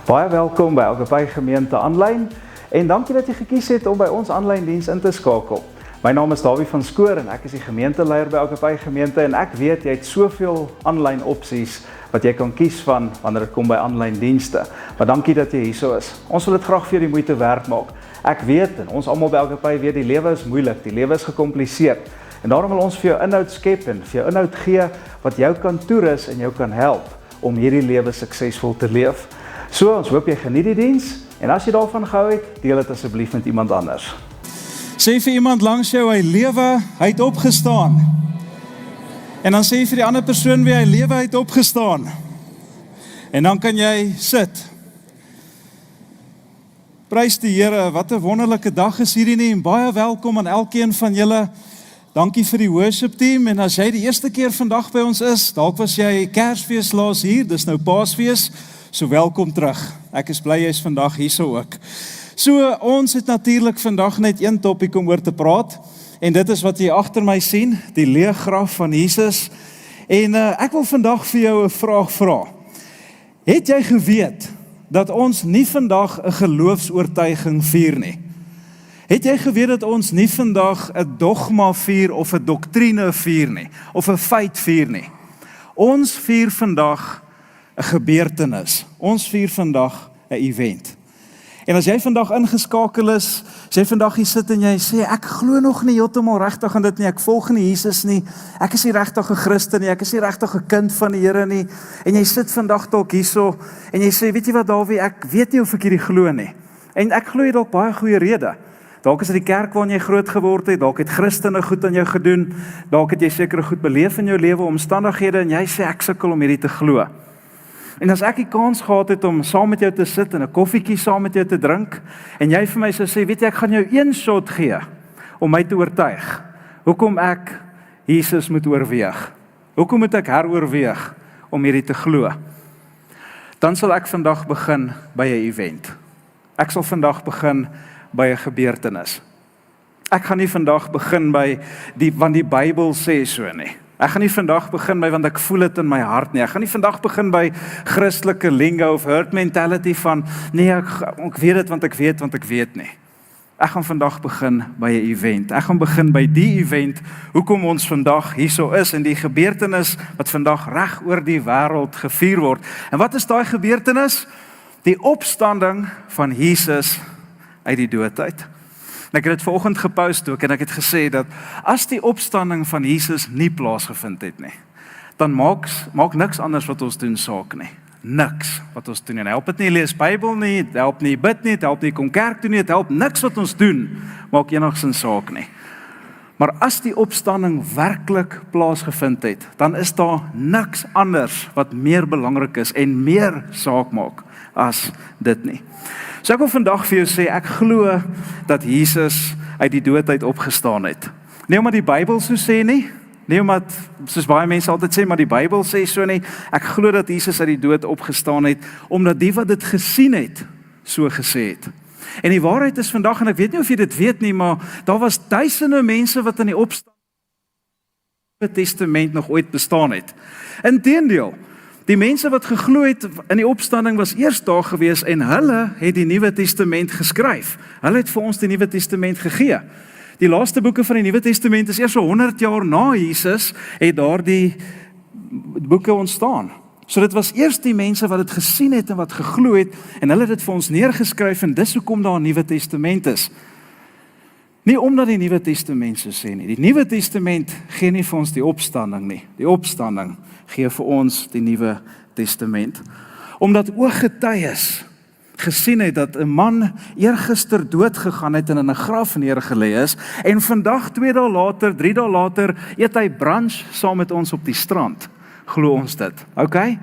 Baie welkom by Agape Gemeente Aanlyn en dankie dat jy gekies het om by ons aanlyn diens in te skakel. My naam is Dawie van Skoor en ek is die gemeenteleier by Agape Gemeente en ek weet jy het soveel aanlyn opsies wat jy kan kies van wanneer dit kom by aanlyn dienste. Maar dankie dat jy hierso is. Ons wil dit graag vir jou die moeite werd maak. Ek weet en ons almal by Agape weet die lewe is moeilik, die lewe is gecompliseerd. En daarom wil ons vir jou inhoud skep en vir jou inhoud gee wat jou kan toerus en jou kan help om hierdie lewe suksesvol te leef. So, ons hoop jy geniet die diens en as jy daarvan gehou het, deel dit asseblief met iemand anders. Sê vir iemand langs jou, hy lewe, hy het opgestaan. En dan sê vir die ander persoon wie hy lewe, hy het opgestaan. En dan kan jy sit. Prys die Here, wat 'n wonderlike dag is hierdie nie, en baie welkom aan elkeen van julle. Dankie vir die worship team, en as jy die eerste keer vandag by ons is, dalk was jy Kersfees laas hier, dis nou Paasfees, so welkom terug. Ek is bly jy is vandag hierso ook. So, ons het natuurlik vandag net een topik om oor te praat, en dit is wat jy agter my sien, die leë graf van Jesus. En ek wil vandag vir jou 'n vraag vra. Het jy geweet dat ons nie vandag 'n geloofsoortuiging vier nie? Het jy geweet dat ons nie vandag 'n dogma vier of 'n doktrine vier nie, of 'n feit vier nie? Ons vier vandag 'n gebeurtenis. Ons vier vandag 'n event. En as jy vandag ingeskakel is, as jy vandag hier sit en jy sê, ek glo nog nie heeltemal regtig aan dit nie, ek volg nie Jesus nie, ek is nie regtig 'n Christen nie, ek is nie regtig 'n kind van die Here nie, en jy sit vandag dalk hierso, en jy sê, weet jy wat Dawie, ek weet nie of ek hierdie glo nie, en ek glo jy dalk baie goeie rede. Dalk is dit die kerk waarin jy groot geword het, dalk het Christene goed aan jou gedoen, dalk het jy sekere goed beleef in jou lewe, omstandighede, en jy sê, ek sukkel om hierdie te glo. En as ek die kans gehad het om saam met jou te sit en 'n koffietjie saam met jou te drink, en jy vir my sou sê, weet jy, ek gaan jou een shot gee, om my te oortuig, hoekom ek Jesus moet oorweeg, hoekom moet ek heroorweeg, om hierdie te glo, dan sal ek vandag begin by 'n event. Ek sal vandag begin by 'n gebeurtenis. Ek gaan nie vandag begin by want die Bybel sê so nie. Ek gaan nie vandag begin by want ek voel dit in my hart nie. Ek gaan nie vandag begin by Christelike lingo of herd mentality van nee, ek weet dit want ek weet nie. Ek gaan vandag begin by 'n event. Ek gaan begin by die event hoekom ons vandag hierso is en die gebeurtenis wat vandag reg oor die wêreld gevier word. En wat is daai gebeurtenis? Die opstanding van Jesus uit die dood uit. En ek het dit vanoggend gepost ook en ek het gesê dat as die opstanding van Jesus nie plaasgevind het nie, dan maak niks anders wat ons doen saak nie. Niks wat ons doen. En help dit nie lees Bybel nie, het help nie bid nie, het help nie kom kerk toe nie, het help niks wat ons doen, maak enigsins saak nie. Maar as die opstanding werklik plaasgevind het, dan is daar niks anders wat meer belangrik is en meer saak maak as dit nie. So ek wil vandag vir jou sê, ek glo dat Jesus uit die dood uit opgestaan het. Nie omdat die Bybel so sê nie, nie omdat, soos baie mense altyd sê, maar die Bybel sê so nie, ek glo dat Jesus uit die dood opgestaan het, omdat die wat dit gesien het, so gesê het. En die waarheid is vandag, en ek weet nie of jy dit weet nie, maar daar was duisende mense wat in die opstanding Testament nog ooit bestaan het. Inteendeel, die mense wat geglo het in die opstanding was eers daar gewees en hulle het die Nuwe Testament geskryf. Hulle het vir ons die Nuwe Testament gegee. Die laaste boeke van die Nuwe Testament is eers so 100 jaar na Jesus het daardie boeke ontstaan. So dit was eers die mense wat dit gesien het en wat geglo het en hulle het dit vir ons neergeskryf en dis hoekom daar 'n Nuwe Testament is. Nie omdat die Nuwe Testament so sê nie. Die Nuwe Testament gee nie vir ons die opstanding nie. Die opstanding gee vir ons die Nuwe Testament. Omdat ooggetuies gesien het dat 'n man eergister dood gegaan het en in 'n graf neergelê is en vandag 2 dae later, 3 dae later eet hy brunch saam met ons op die strand. Glo ons dit, okay?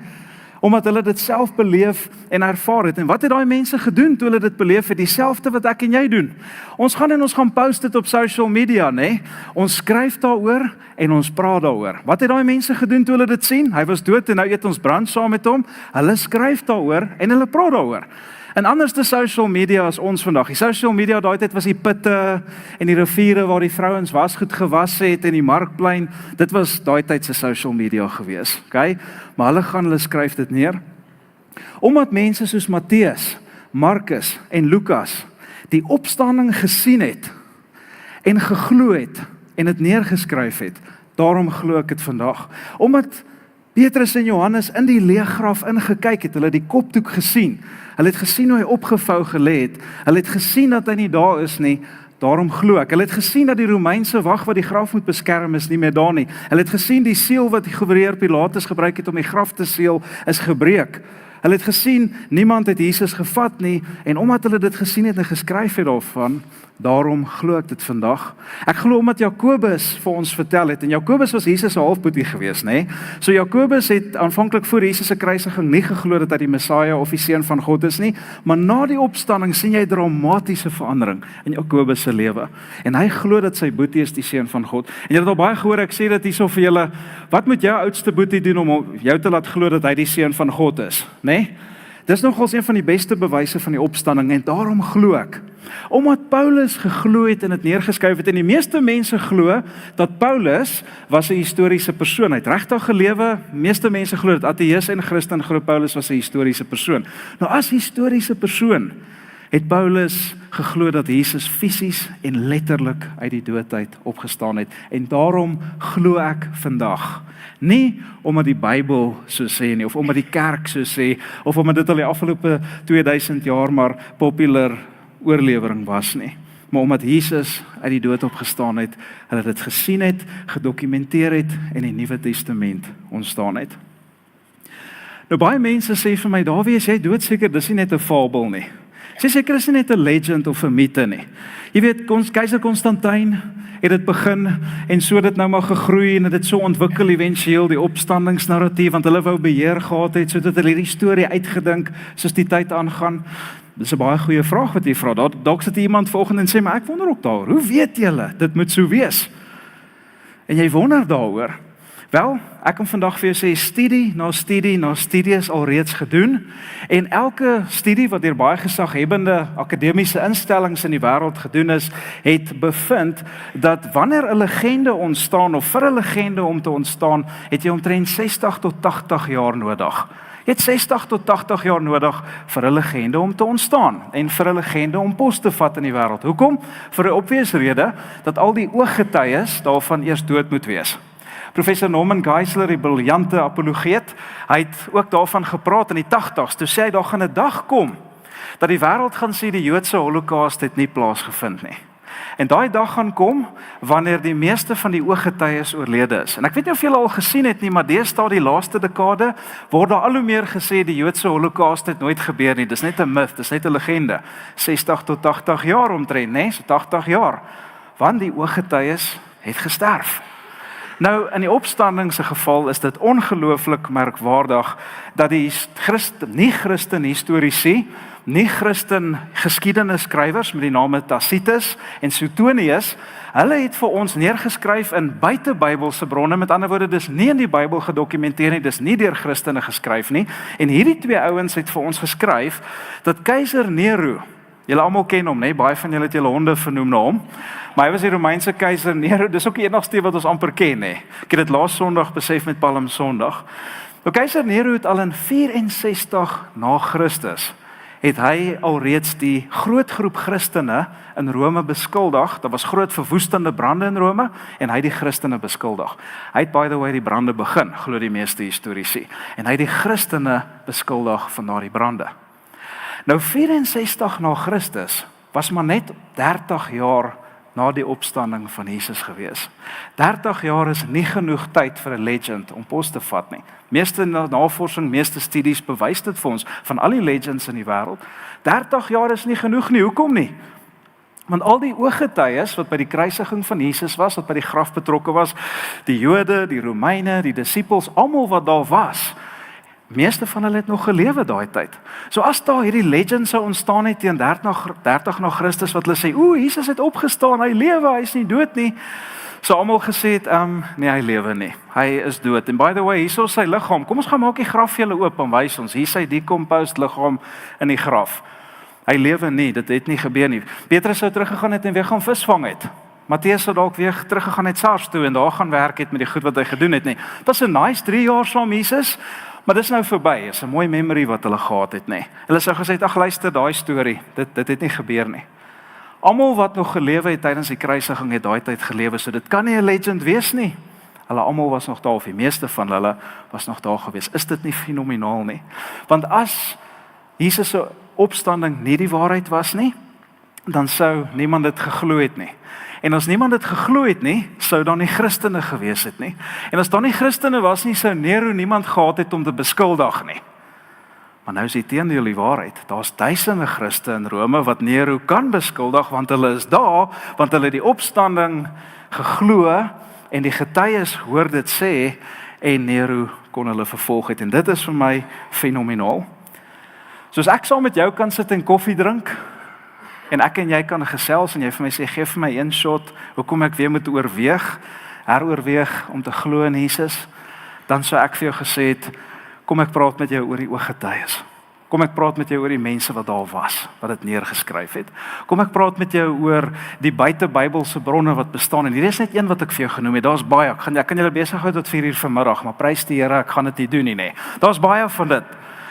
Omdat hulle dit self beleef en ervaar het. En wat het daai mense gedoen toe hulle dit beleef het? Dieselfde wat ek en jy doen. Ons gaan post dit op social media, né? Ons skryf daaroor en ons praat daaroor. Wat het daai mense gedoen toe hulle dit sien? Hy was dood en nou eet ons brand saam met hom. Hulle skryf daaroor en hulle praat daaroor. En anders te social media as ons vandag. Die social media daai tyd was die putte en die riviere waar die vrouens wasgoed gewas het en die markplein. Dit was daai tyd se social media gewees, okay? Maar hulle skryf dit neer. Omdat mense soos Matteus, Markus en Lukas die opstanding gesien het en geglo het en dit neergeskryf het, daarom glo ek dit vandag. Omdat Petrus en Johannes in die leeggraf ingekyk het, hulle het die kopdoek gesien, hulle het gesien hoe hy opgevou gelê het, hulle het gesien dat hy nie daar is nie, daarom glo ek. Hulle het gesien dat die Romeinse wag wat die graf moet beskerm is nie meer daar nie. Hulle het gesien die seël wat die gouverneur Pilatus gebruik het om die graf te seël is gebreek. Hulle het gesien niemand het Jesus gevat nie en omdat hulle dit gesien het en geskryf het daarvan, daarom glo ek dit vandag. Ek glo omdat Jakobus vir ons vertel het en Jakobus was Jesus se halfbroertjie geweest, nê? So Jakobus het aanvanklik voor Jesus se kruisiging nie geglo dat hy die Messia of die seun van God is nie, maar na die opstanding sien jy dramatiese verandering in Jakobus se lewe. En hy glo dat sy boetie is die seun van God. En jy het al baie gehoor, ek sê dit hierso vir julle, wat moet jou oudste boetie doen om jou te laat glo dat hy die seun van God is, nê? Dis nogals een van die beste bewyse van die opstanding en daarom glo ek. Omdat Paulus geglo het en dit neergeskryf het en die meeste mense glo dat Paulus was 'n historiese persoon. Hy het regtig gelewe. Meeste mense glo dat ateïs en Christen glo Paulus was 'n historiese persoon. Nou as historiese persoon het Paulus geglo dat Jesus fisies en letterlik uit die dood uit opgestaan het en daarom glo ek vandag. Nie omdat die Bybel so sê nie, of omdat die kerk so sê, of omdat dit al die afgelope 2000 jaar maar populêr oorlewering was nie, maar omdat Jesus uit die dood opgestaan het, hulle dit gesien het, gedokumenteer het en die Nuwe Testament ontstaan het. Nou baie mense sê vir my, Dawie, is jy doodseker, dis nie net 'n fabel nie. Sê seker is nie net 'n legend of 'n mite nie. Jy weet, keiser Konstantin het dit begin en so dit nou maar gegroei en dit so ontwikkel eventueel die opstandingsnarratief want hulle wou beheer gehad het sodat hulle hierdie storie uitgedink soos die tyd aangaan. Dis 'n baie goeie vraag wat jy vra. Dalk sit iemand vanoggend en sê maar ek wonder ook daaroor. Hoe weet julle dit moet so wees? En jy wonder daaroor. Wel, ek kan vandag vir jou sê studie na studie is alreeds gedoen en elke studie wat deur baie gesaghebbende akademiese instellings in die wêreld gedoen is, het bevind dat wanneer 'n legende ontstaan of vir 'n legende om te ontstaan, het jy omtrent 60 tot 80 jaar nodig. Jy het 60 tot 80 jaar nodig vir 'n legende om te ontstaan en vir 'n legende om pos te vat in die wêreld. Hoekom? Vir 'n obvious rede dat al die ooggetuies daarvan eers dood moet wees. Professor Norman Geisler, die briljante apologeet, hy het ook daarvan gepraat in die 80s, toe sê hy daar gaan 'n dag kom, dat die wêreld gaan sê die Joodse Holocaust het nie plaasgevind nie. En daai dag gaan kom, wanneer die meeste van die ooggetuies oorlede is. En ek weet nie of julle al gesien het nie, maar deesdae die laaste dekade, word daar al hoe meer gesê die Joodse Holocaust het nooit gebeur nie, dis net 'n myth, dis net 'n legende. 60 tot 80 jaar omtrent, né? So 80 jaar, want die ooggetuies het gesterf. Nou, in die opstanding se geval is dit ongelooflik merkwaardig dat die nie-Christen historiese, nie-Christen geskiedenisskrywers met die name Tacitus en Suetonius, hulle het vir ons neergeskryf in buite-Bybelse bronne, met ander woorde, dis nie in die Bybel gedokumenteer nie, dis nie deur Christene geskryf nie, en hierdie twee ouens het vir ons geskryf dat keiser Nero, julle almal ken hom, nee, baie van julle het julle honde vernoem na hom, maar hy was die Romeinse keiser Nero, dis ook die enigste wat ons amper ken, nee. Ek het dit laas Sondag besef met Palm Sondag. Nou keiser Nero het al in 64 na Christus, het hy alreeds die groot groep Christene in Rome beskuldig. Daar was groot verwoestende brande in Rome en hy het die Christene beskuldig. Hy het by the way die brande begin, glo die meeste historiese, en hy het die Christene beskuldig van daardie brande. Nou 64 na Christus was maar net 30 jaar na die opstanding van Jesus gewees. 30 jaar is nie genoeg tyd vir 'n legend om pos te vat nie. Meeste navorsing, meeste studies bewys dit vir ons van al die legends in die wêreld. 30 jaar is nie genoeg nie. Hoekom nie? Want al die ooggetuies wat by die kruisiging van Jesus was, wat by die graf betrokke was, die Jode, die Romeine, die disippels, almal wat daar was, meeste van hulle het nog gelewe daai tyd. So as daar hierdie legend sou ontstaan het teen 30 na Christus wat hulle sê, Jesus het opgestaan, hy lewe, hy is nie dood nie. So almal gesê het, nee, hy lewe nie. Hy is dood. And by the way, hier is sy liggaam. Kom ons gaan maak die graf julle oop en wys ons. Hier is sy decomposed liggaam in die graf. Hy lewe nie, dit het nie gebeur nie. Petrus sou teruggegaan het en weer gaan visvang het. Matteus sou dalk weer teruggegaan het SARS toe en daar gaan werk het met die goed wat hy gedoen het nie. Dit was 'n nice 3 jaar saam Jesus. Maar dis nou verby, is 'n mooi memory wat hulle gehad het, nê. Hulle sou gesê, ag luister, daai storie, dit het nie gebeur nie. Almal wat nog gelewe het tydens die kruisiging het daai tyd gelewe, so dit kan nie 'n legend wees nie. Hulle almal was nog daar, of die meeste van hulle was nog daar gewees. Is dit nie fenomenaal nie? Want as Jesus se opstanding nie die waarheid was nie, dan sou niemand dit geglo het nie. En as niemand dit geglo het nie, sou daar nie Christene gewees het nie. En as daar nie Christene was nie, sou Nero niemand gehad het om te beskuldig nie. Maar nou is die teendeel die waarheid. Daar's duisende Christene in Rome wat Nero kan beskuldig, want hulle is daar, want hulle het die opstanding geglo, en die getuies hoor dit sê, en Nero kon hulle vervolg het. En dit is vir my fenomenaal. Soos ek saam met jou kan sit en koffie drink, en ek en jy kan gesels, en jy vir my sê, gee vir my een shot, hoekom ek weer moet heroorweeg om te glo in Jesus, dan sou ek vir jou gesê het, kom ek praat met jou oor die ooggetuies. Kom ek praat met jou oor die mense wat daar was, wat dit neergeskryf het. Kom ek praat met jou oor die buite-Bybelse bronne wat bestaan, en hier is net een wat ek vir jou genoem het, daar's baie, ek kan julle besig hou tot 4 uur vanmiddag, maar prys die Here, ek gaan dit nie doen nie, nee. Daar's baie van dit.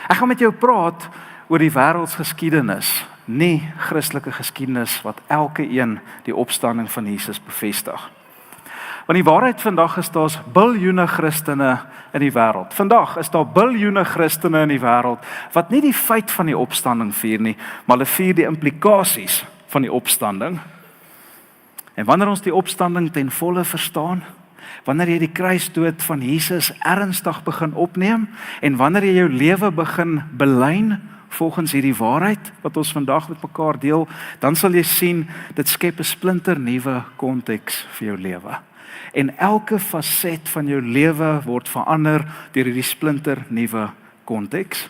Ek gaan met jou praat oor die wêreldsgeskiedenis, nie Christelike geskiedenis wat elke een die opstanding van Jesus bevestig. Want die waarheid vandag is daar's biljoene Christene in die wêreld. Vandag is daar biljoene Christene in die wêreld wat nie die feit van die opstanding vier nie, maar hulle vier die implikasies van die opstanding. En wanneer ons die opstanding ten volle verstaan, wanneer jy die kruisdood van Jesus ernstig begin opneem, en wanneer jy jou lewe begin belyn volgens hierdie waarheid wat ons vandag met mekaar deel, dan sal jy sien, dit skep 'n splinternuwe konteks vir jou lewe. En elke faset van jou lewe word verander deur hierdie splinternuwe konteks.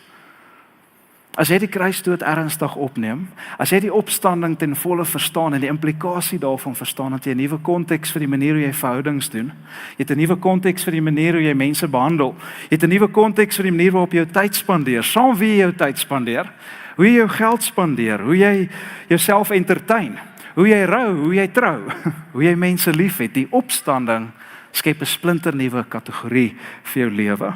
As jy die kruisdood ernstig opneem, as jy die opstanding ten volle verstaan en die implikasie daarvan verstaan, dat jy 'n nuwe konteks vir die manier hoe jy verhoudings doen. Jy het 'n nuwe konteks vir die manier hoe jy mense behandel. Jy het 'n nuwe konteks vir die manier waarop jy jou tyd spandeer, saam wie jy jou tyd spandeer, hoe jy jou geld spandeer, hoe jy jouself entertain, hoe jy rou, hoe jy trou, hoe jy mense liefhet. Die opstanding skep 'n splinternuwe kategorie vir jou lewe.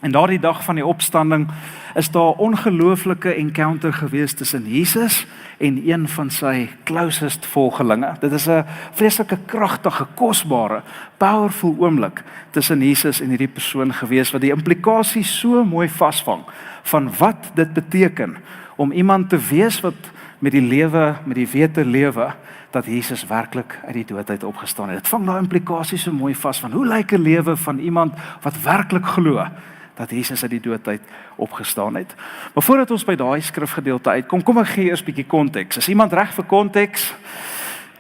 En daardie dag van die opstanding is daar 'n ongelooflike encounter gewees tussen Jesus en een van sy closest volgelinge. Dit is 'n vreeslike kragtige, kosbare, powerful oomblik tussen Jesus en hierdie persoon gewees wat die implikasie so mooi vasvang van wat dit beteken om iemand te wees wat met die wete lewe dat Jesus werklik uit die dood uit opgestaan het. Dit vang daai implikasie so mooi vas van hoe lyk 'n lewe van iemand wat werklik glo dat Jesus uit die dood uit opgestaan het. Maar voordat ons by daai skrifgedeelte uitkom, kom ek gee eers 'n bietjie konteks. Is iemand reg vir konteks?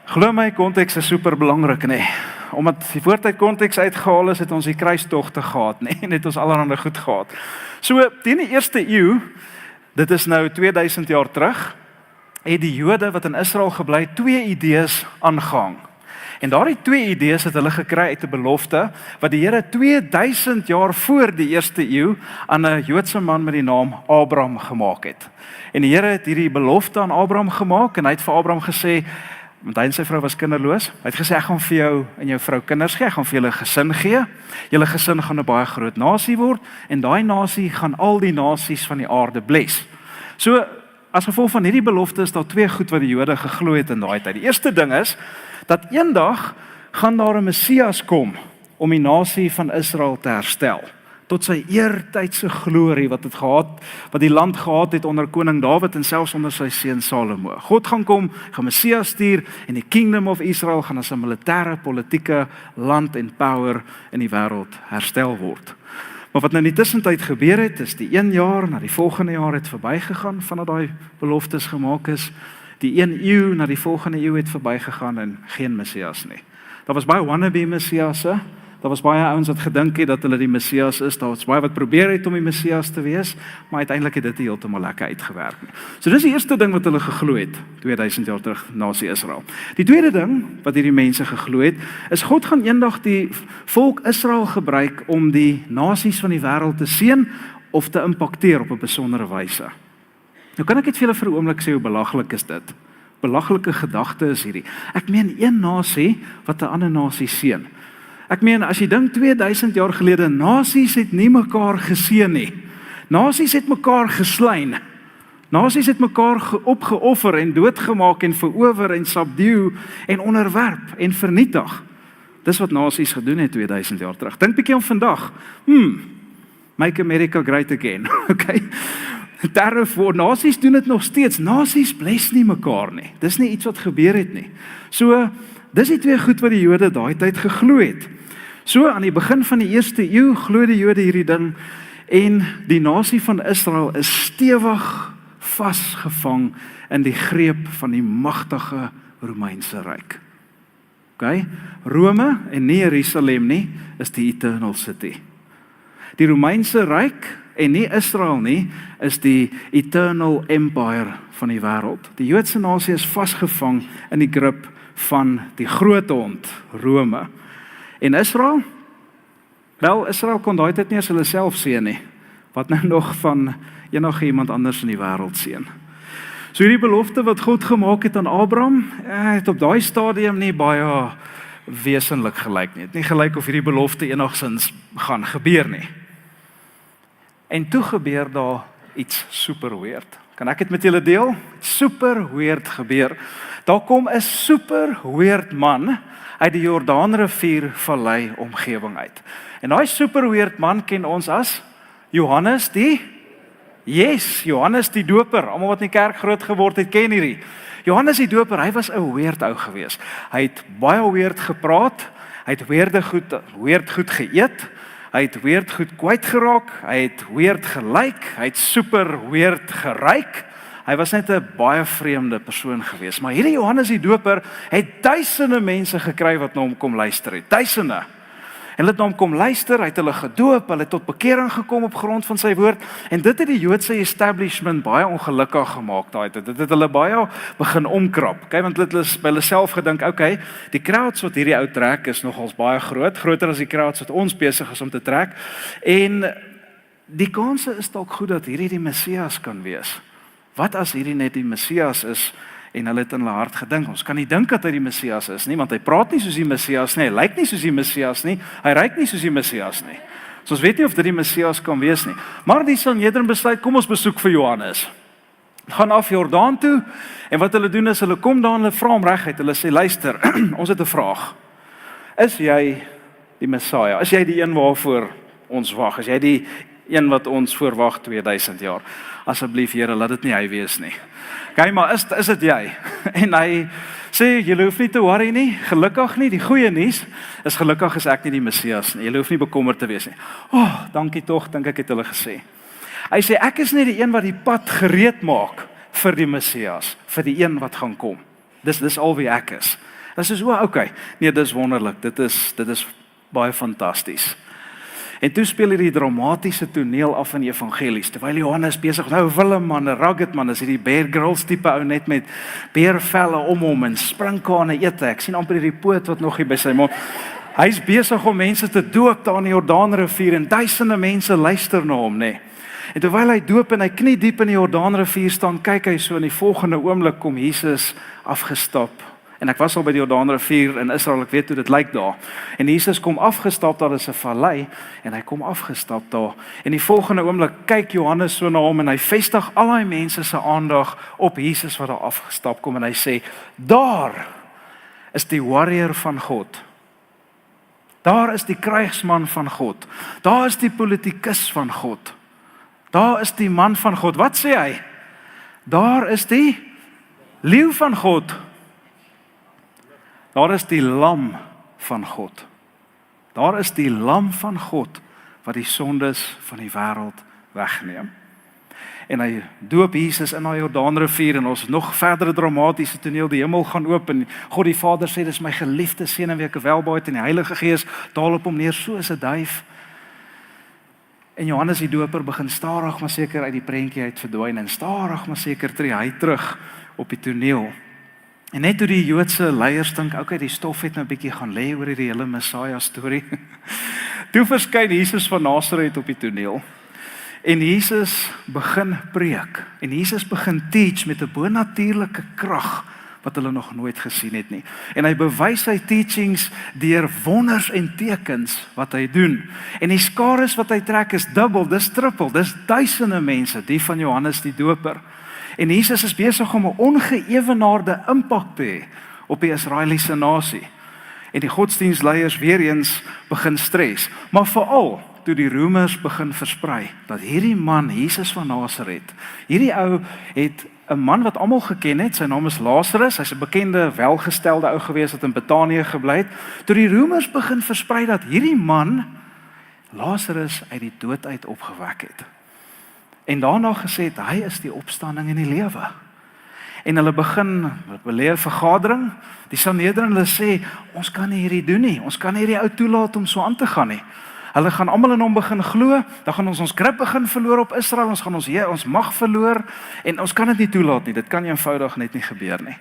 Glo my, konteks is super belangrik, nee. Omdat die woord uit konteks uitgehaal is, het ons die kruistogte gehad, nee, en het ons allerhande goed gehad. So, teen die 1ste eeu, dit is nou 2000 jaar terug, het die Jode wat in Israel gebly 2 idees aangehang. En daardie 2 idees het hulle gekry uit 'n belofte wat die Here 2000 jaar voor die 1ste eeu aan 'n Joodse man met die naam Abraham gemaak het. En die Here het hierdie belofte aan Abraham gemaak en hy het vir Abraham gesê, want hy en sy vrou was kinderloos, hy het gesê, ek gaan vir jou en jou vrou kinders gee, ek gaan vir julle 'n gesin gee, julle gesin gaan 'n baie groot nasie word, en daai nasie gaan al die nasies van die aarde bless. So, as gevolg van hierdie belofte is daar 2 goed wat die Jode geglo het in daai tyd. Die eerste ding is, dat eendag gaan daar 'n Messias kom om die nasie van Israel te herstel, tot sy eertydse glorie wat die land gehad het onder koning Dawid en selfs onder sy seun Salomo. God gaan kom, gaan Messias stuur, en die Kingdom of Israel gaan as 'n militêre, politieke land en power in die wêreld herstel word. Maar wat nou in die tussentyd gebeur het, is die 1 jaar na die volgende jaar het verbygegaan vandat daai beloftes gemaak is. Die 1 eeu na die volgende eeu het verbygegaan en geen Messias nie. Daar was baie wannabe Messiasse. Daar was baie ouens wat gedink het dat hulle die Messias is. Daar was baie wat probeer het om die Messias te wees, maar uiteindelik het dit nie heeltemal lekker uitgewerk nie. So dis die eerste ding wat hulle geglo het 2000 jaar terug nasie Israel. Die tweede ding wat hierdie mense geglo het, is God gaan eendag die volk Israel gebruik om die nasies van die wêreld te seën of te impakteer op 'n besondere wyse. Nou kan ek net vir julle vir 'n oomblik sê hoe belaglik is dit. Belaglike gedagte is hierdie. Ek meen een nasie wat 'n ander nasie seën. Ek meen, as jy dink 2000 jaar gelede, nasies het nie mekaar geseën nie. Nasies het mekaar geslein. Nasies het mekaar opgeoffer en doodgemaak en verower en subdue en onderwerp en vernietig. Dis wat nasies gedoen het 2000 jaar terug. Dink bietjie aan vandag. Make America great again. Okay. Daarvoor nasies doen dit nog steeds. Nasies bless nie mekaar nie. Dis nie iets wat gebeur het nie. So, dis die twee goed wat die Jode daai tyd geglo het. So aan die begin van die 1ste eeu glo die Jode hierdie ding en die nasie van Israel is stewig vasgevang in die greep van die magtige Romeinse ryk. Okay? Rome en nie Jerusalem nie is die eternal city. Die Romeinse ryk en nie Israel nie is die eternal empire van die wêreld. Die Joodse nasie is vasgevang in die grip van die groot hond, Rome. En Israel? Wel, Israel kon daai tyd nie as hulle self seën nie. Wat nou nog van enige iemand anders in die wêreld seën. So hierdie belofte wat God gemaak het aan Abraham, het op daai stadium nie baie wesenlik gelyk nie. Het nie gelyk of hierdie belofte enigsins gaan gebeur nie. En toe gebeur daar iets super weird. Kan ek dit met julle deel? Super weird gebeur. Daar kom 'n super weird man uit die Jordaanrivier vallei omgewing uit. En daai super weird man ken ons as Johannes die Doper. Almal wat in die kerk groot geword het, ken hierdie. Johannes die Doper, hy was 'n weird ou gewees. Hy het baie weird gepraat, hy het weird goed geëet, hy het weird goed kwyt geraak, hy het weird gelyk, hy het super weird geryk. Hy was net 'n baie vreemde persoon gewees. Maar hierdie Johannes die Doper het duisende mense gekry wat na hom kom luister het. Duisende. En hulle het na hom kom luister, hy het hulle gedoop, hulle het tot bekering gekom op grond van sy woord. En dit het die Joodse establishment baie ongelukkig gemaak daai tyd. Dit het hulle baie begin omkrap. Kyk, want hulle het by hulle self gedink, okay, die crowds wat hierdie ou trek is nogals baie groot, groter as die crowds wat ons besig is om te trek. En die kanse is dalk goed dat hierdie die Messias kan wees. Wat as hierdie net die Messias is en hulle het in hulle hart gedink, ons kan nie dink dat hy die Messias is nie, want hy praat nie soos die Messias nie, hy lyk nie soos die Messias nie, hy ryk nie soos die Messias nie. So ons weet nie of dit die Messias kan wees nie. Maar die Sanhedrin besluit, kom ons besoek vir Johannes. Gaan af Jordaan toe, en wat hulle doen is, hulle kom daar en hulle vra hom reguit, hulle sê, luister, ons het 'n vraag. Is jy die Messiah? Is jy die een waarvoor ons wag? Is jy die een wat ons voorwag 2000 jaar? Asseblief Here, laat dit nie hy wees nie. Okay, maar is dit jy? En hy sê, julle hoef nie te worry nie, gelukkig nie, die goeie nuus is gelukkig is ek nie die Messias nie, julle hoef nie bekommerd te wees nie. Dankie tog, dink ek het hulle gesê. Hy sê, ek is nie die een wat die pad gereed maak vir die Messias, vir die een wat gaan kom. Dis al wie ek is. En sy sê, okay, nee, dis wonderlik, dit is baie fantasties. En toe speel hierdie dramatiese toneel af in evangelies, terwyl Johannes besig, nou Willem man, 'n rugged man, is hierdie Bear Grylls tipe ou net met beervelle om hom en sprinkane eet. Ek sien amper hierdie poot wat nog hier by sy mond. Hy's besig om mense te doop daar in die Jordaanrivier en duisende mense luister na hom, nê. En terwyl hy doop en hy knie diep in die Jordaanrivier staan, kyk hy so in die volgende oomblik kom Jesus afgestap. En ek was al by die Jordaanrivier in Israel, ek weet hoe dit lyk daar. En Jesus kom afgestap, daar is 'n vallei, en hy kom afgestap daar. En die volgende oomblik kyk Johannes so na hom, en hy vestig al die mense se aandag op Jesus wat daar afgestap kom, en hy sê, daar is die warrior van God. Daar is die krygsman van God. Daar is die politikus van God. Daar is die man van God. Wat sê hy? Daar is die leeu van God. Daar is die lam van God. Daar is die lam van God wat die sondes van die wêreld wegneem. En hy doop Jesus in die Jordaanrivier en ons nog verdere dramatiese toneel, die hemel gaan oop en God die Vader sê, dis my geliefde seun en wie ek welbehaag en die Heilige Gees daal op hom neer soos 'n duif. En Johannes die Doper begin stadig maar seker uit die prentjie uit verdwyn en stadig maar seker tree hy terug op die toneel. En net toe die Joodse leiers dink, okay, die stof het nou 'n bietjie gaan lê oor hierdie hele Messiah storie. Toe verskyn Jesus van Nasaret op die toneel. En Jesus begin preek. En Jesus begin teach met 'n bonatuurlike krag, wat hulle nog nooit gesien het nie. En hy bewys sy teachings deur wonders en tekens wat hy doen. En die skares wat hy trek is dubbel, dis trippel, dis duisende mense, die van Johannes die Doper. En Jesus is besig om 'n ongeëwenaarde impak te hê op die Israeliese nasie. En die godsdienstleiers weer eens begin stres, maar veral toe die roemers begin versprei, dat hierdie man, Jesus van Nasaret, hierdie ou het 'n man wat almal geken het, sy naam is Lazarus, hy's 'n bekende, welgestelde ou gewees wat in Betanië gebly het, toe die roemers begin versprei dat hierdie man, Lazarus uit die dood uit opgewek het. En daarna gesê het, hy is die opstanding en die lewe. En hulle begin, beleef vergadering, die Sanhedrin, hulle sê, ons kan nie hierdie doen nie, ons kan nie hierdie ou toelaat om so aan te gaan nie. Hulle gaan almal in hom begin glo, dan gaan ons grip begin verloor op Israel, ons gaan ons mag verloor, en ons kan dit nie toelaat nie, dit kan eenvoudig net nie gebeur nie.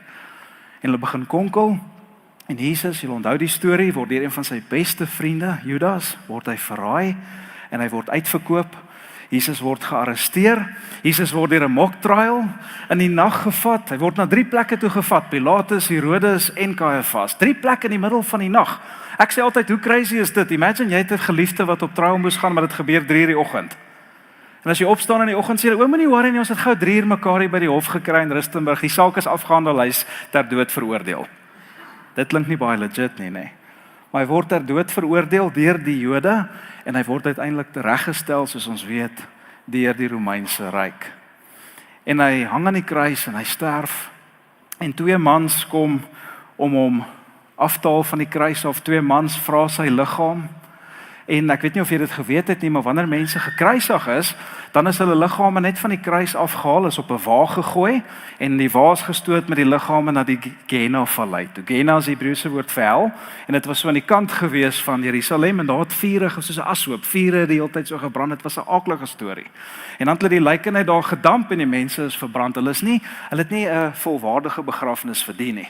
En hulle begin konkel, en Jesus, julle onthou die storie, word deur een van sy beste vriende, Judas, word hy verraai, en hy word uitverkoop. Jesus word gearresteer, Jesus word deur 'n mock trial in die nag gevat, hy word na 3 plekke toe gevat, Pilatus, Herodes en Caiaphas, 3 plekke in die middel van die nag. Ek sê altyd, hoe crazy is dit? Imagine jy het 'n geliefde wat op trial moes gaan, maar dit gebeur 3 uur die oggend. En as jy opstaan in die oggend sê jy, moenie worry nie, ons het gou 3 uur mekaar hier by die hof gekry in Rustenburg, die saak is afgehandel, hy is ter dood veroordeel. Dit klink nie baie legit nie, nee. Maar hy word ter dood veroordeel deur die Jode, en hy word uiteindelik tereggestel, soos ons weet, deur die Romeinse ryk. En hy hang aan die kruis en hy sterf, en 2 mans kom om hom af te haal van die kruis af, 2 mans vra sy liggaam, en ek weet nie of jy dit geweet het nie, maar wanneer mense gekruisig is, dan is hulle liggame net van die kruis afgehaal, is op 'n wa gegooi, en die wa is gestoot met die liggame na die Gehenna-vallei. Toe Gehenna is die Hebreëse woord vir hel, en dit was so aan die kant gewees van Jerusalem, en daar het vuure, soos 'n ashoop, vuure die hele tyd so gebrand, dit was 'n aaklige storie. En dan het hulle die lyke net daar gedamp, en die mense is verbrand, hulle het nie 'n volwaardige begrafnis verdien nie.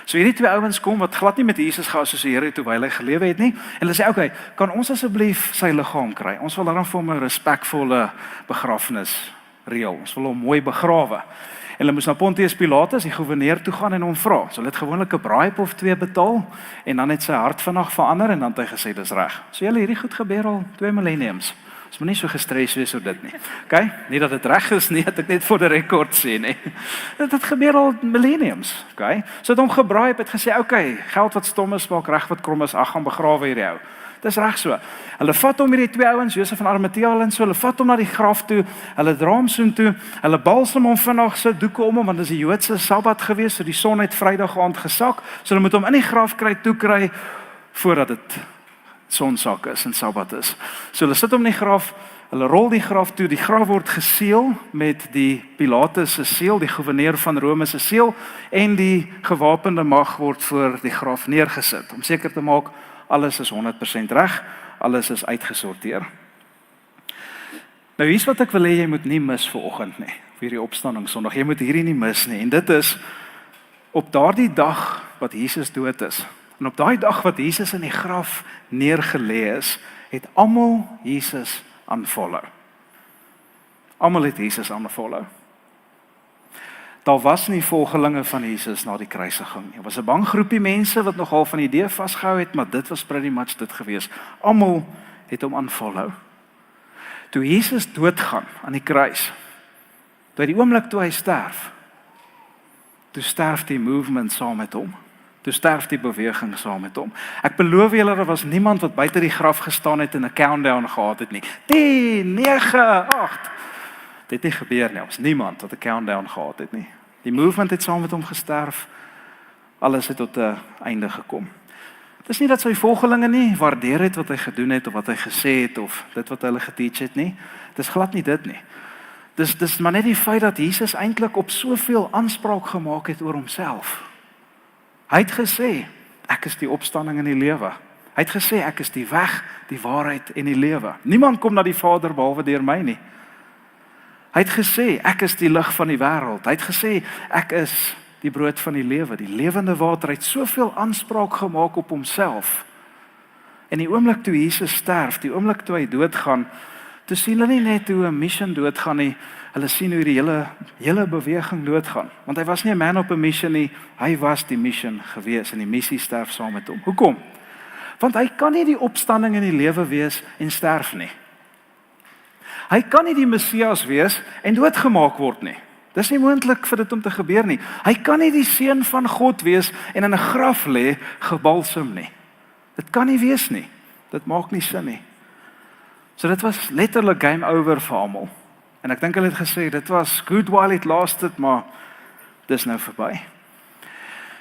So hierdie 2 ouens kom wat glad nie met Jesus geassosieer het terwyl hy gelewe het nie. En hulle sê, "Oké, kan ons asseblief sy liggaam kry? Ons wil dan vir hom 'n respekvolle begrafnis reël. Ons wil hom mooi begrawe." En hulle moes na Pontius Pilatus, die goewerneur, toe gaan en hom vra. So hulle het gewoonlik 'n bribe of 2 betaal, en dan het sy hart vinnig verander, en dan het hy gesê, "Dis reg." So julle, hierdie goed gebeur al 2 millenniums. Ons moet nie so gestres wees oor dit nie. Okay? Nie dat dit reg is nie, dat ek net vir die rekord sê nie. Dit gebeur al millenniums. Okay? So het hom gebraai, het gesê, "Okay, geld wat stom is, maak reg wat krom is, ag gaan begrawe hierdie ou." Dis reg so. Hulle vat hom, hierdie 2 ouens, Josef van Arimatea en so, hulle vat hom na die graf toe, hulle dra hom soontoe, hulle balsam hom vinnig, sit doeke om hom, want dit is die Joodse Sabbat gewees, so die son het Vrydag aand gesak, so hulle moet hom in die graf kry voordat dit sonsak is en Sabbat is. So hulle sit hom in die graf, hulle rol die graf toe, die graf word geseël met die Pilatus se seël, die goewerneur van Rome se seël, en die gewapende mag word voor die graf neergesit, om seker te maak, alles is 100% reg, alles is uitgesorteer. Nou hier's wat ek wil hê jy moet nie mis vanoggend nie, vir hierdie opstanding Sondag, jy moet hierdie nie mis nie, en dit is, op daardie dag wat Jesus dood is, en op daai dag wat Jesus in die graf neergelê is, het almal Jesus aanvolg. Almal het Jesus aanvolg. Daar was nie volgelinge van Jesus na die kruisiging nie. Daar was 'n bang groepie mense wat nogal van die idee vasgehou het, maar dit was pretty much dit gewees. Almal het hom aanvolg. Toe Jesus doodgaan aan die kruis, by die oomblik toe hy sterf, toe sterf die movement saam met hom. Toe sterf die beweging saam met hom. Ek beloof julle, daar was niemand wat buite die graf gestaan het en 'n countdown gehad het nie. 10, 9, 8. Dit het nie gebeur nie. Daar was niemand wat 'n countdown gehad het nie. Die movement het saam met hom gesterf. Alles het tot 'n einde gekom. Dit is nie dat sy volgelinge nie waardeer het wat hy gedoen het of wat hy gesê het of dit wat hulle geteach het nie. Dis glad nie dit nie. Dis maar net die feit dat Jesus eintlik op soveel aanspraak gemaak het oor homself. Hy het gesê, ek is die opstanding en die lewe. Hy het gesê, ek is die weg, die waarheid en die lewe. Niemand kom na die Vader behalwe deur my nie. Hy het gesê, ek is die lig van die wêreld. Hy het gesê, ek is die brood van die lewe, die lewende water. Hy het soveel aanspraak gemaak op homself. En die oomblik toe Jesus sterf, die oomblik toe hy doodgaan, toe sien hulle nie net hoe 'n mission doodgaan nie. hulle sien hoe die hele beweging doodgaan. Want hy was nie 'n man op 'n mission nie, hy was die mission gewees en die missie sterf saam met hom. Hoekom? Want hy kan nie die opstanding in die lewe wees en sterf nie. Hy kan nie die Messias wees en doodgemaak word nie. Dis nie moontlik vir dit om te gebeur nie. Hy kan nie die seun van God wees en in 'n graf lê gebalsem nie. Dit kan nie wees nie. Dit maak nie sin nie. So dit was letterlik game over vir almal. En ek dink hulle het gesê dit was good while it lasted, maar dis nou verby.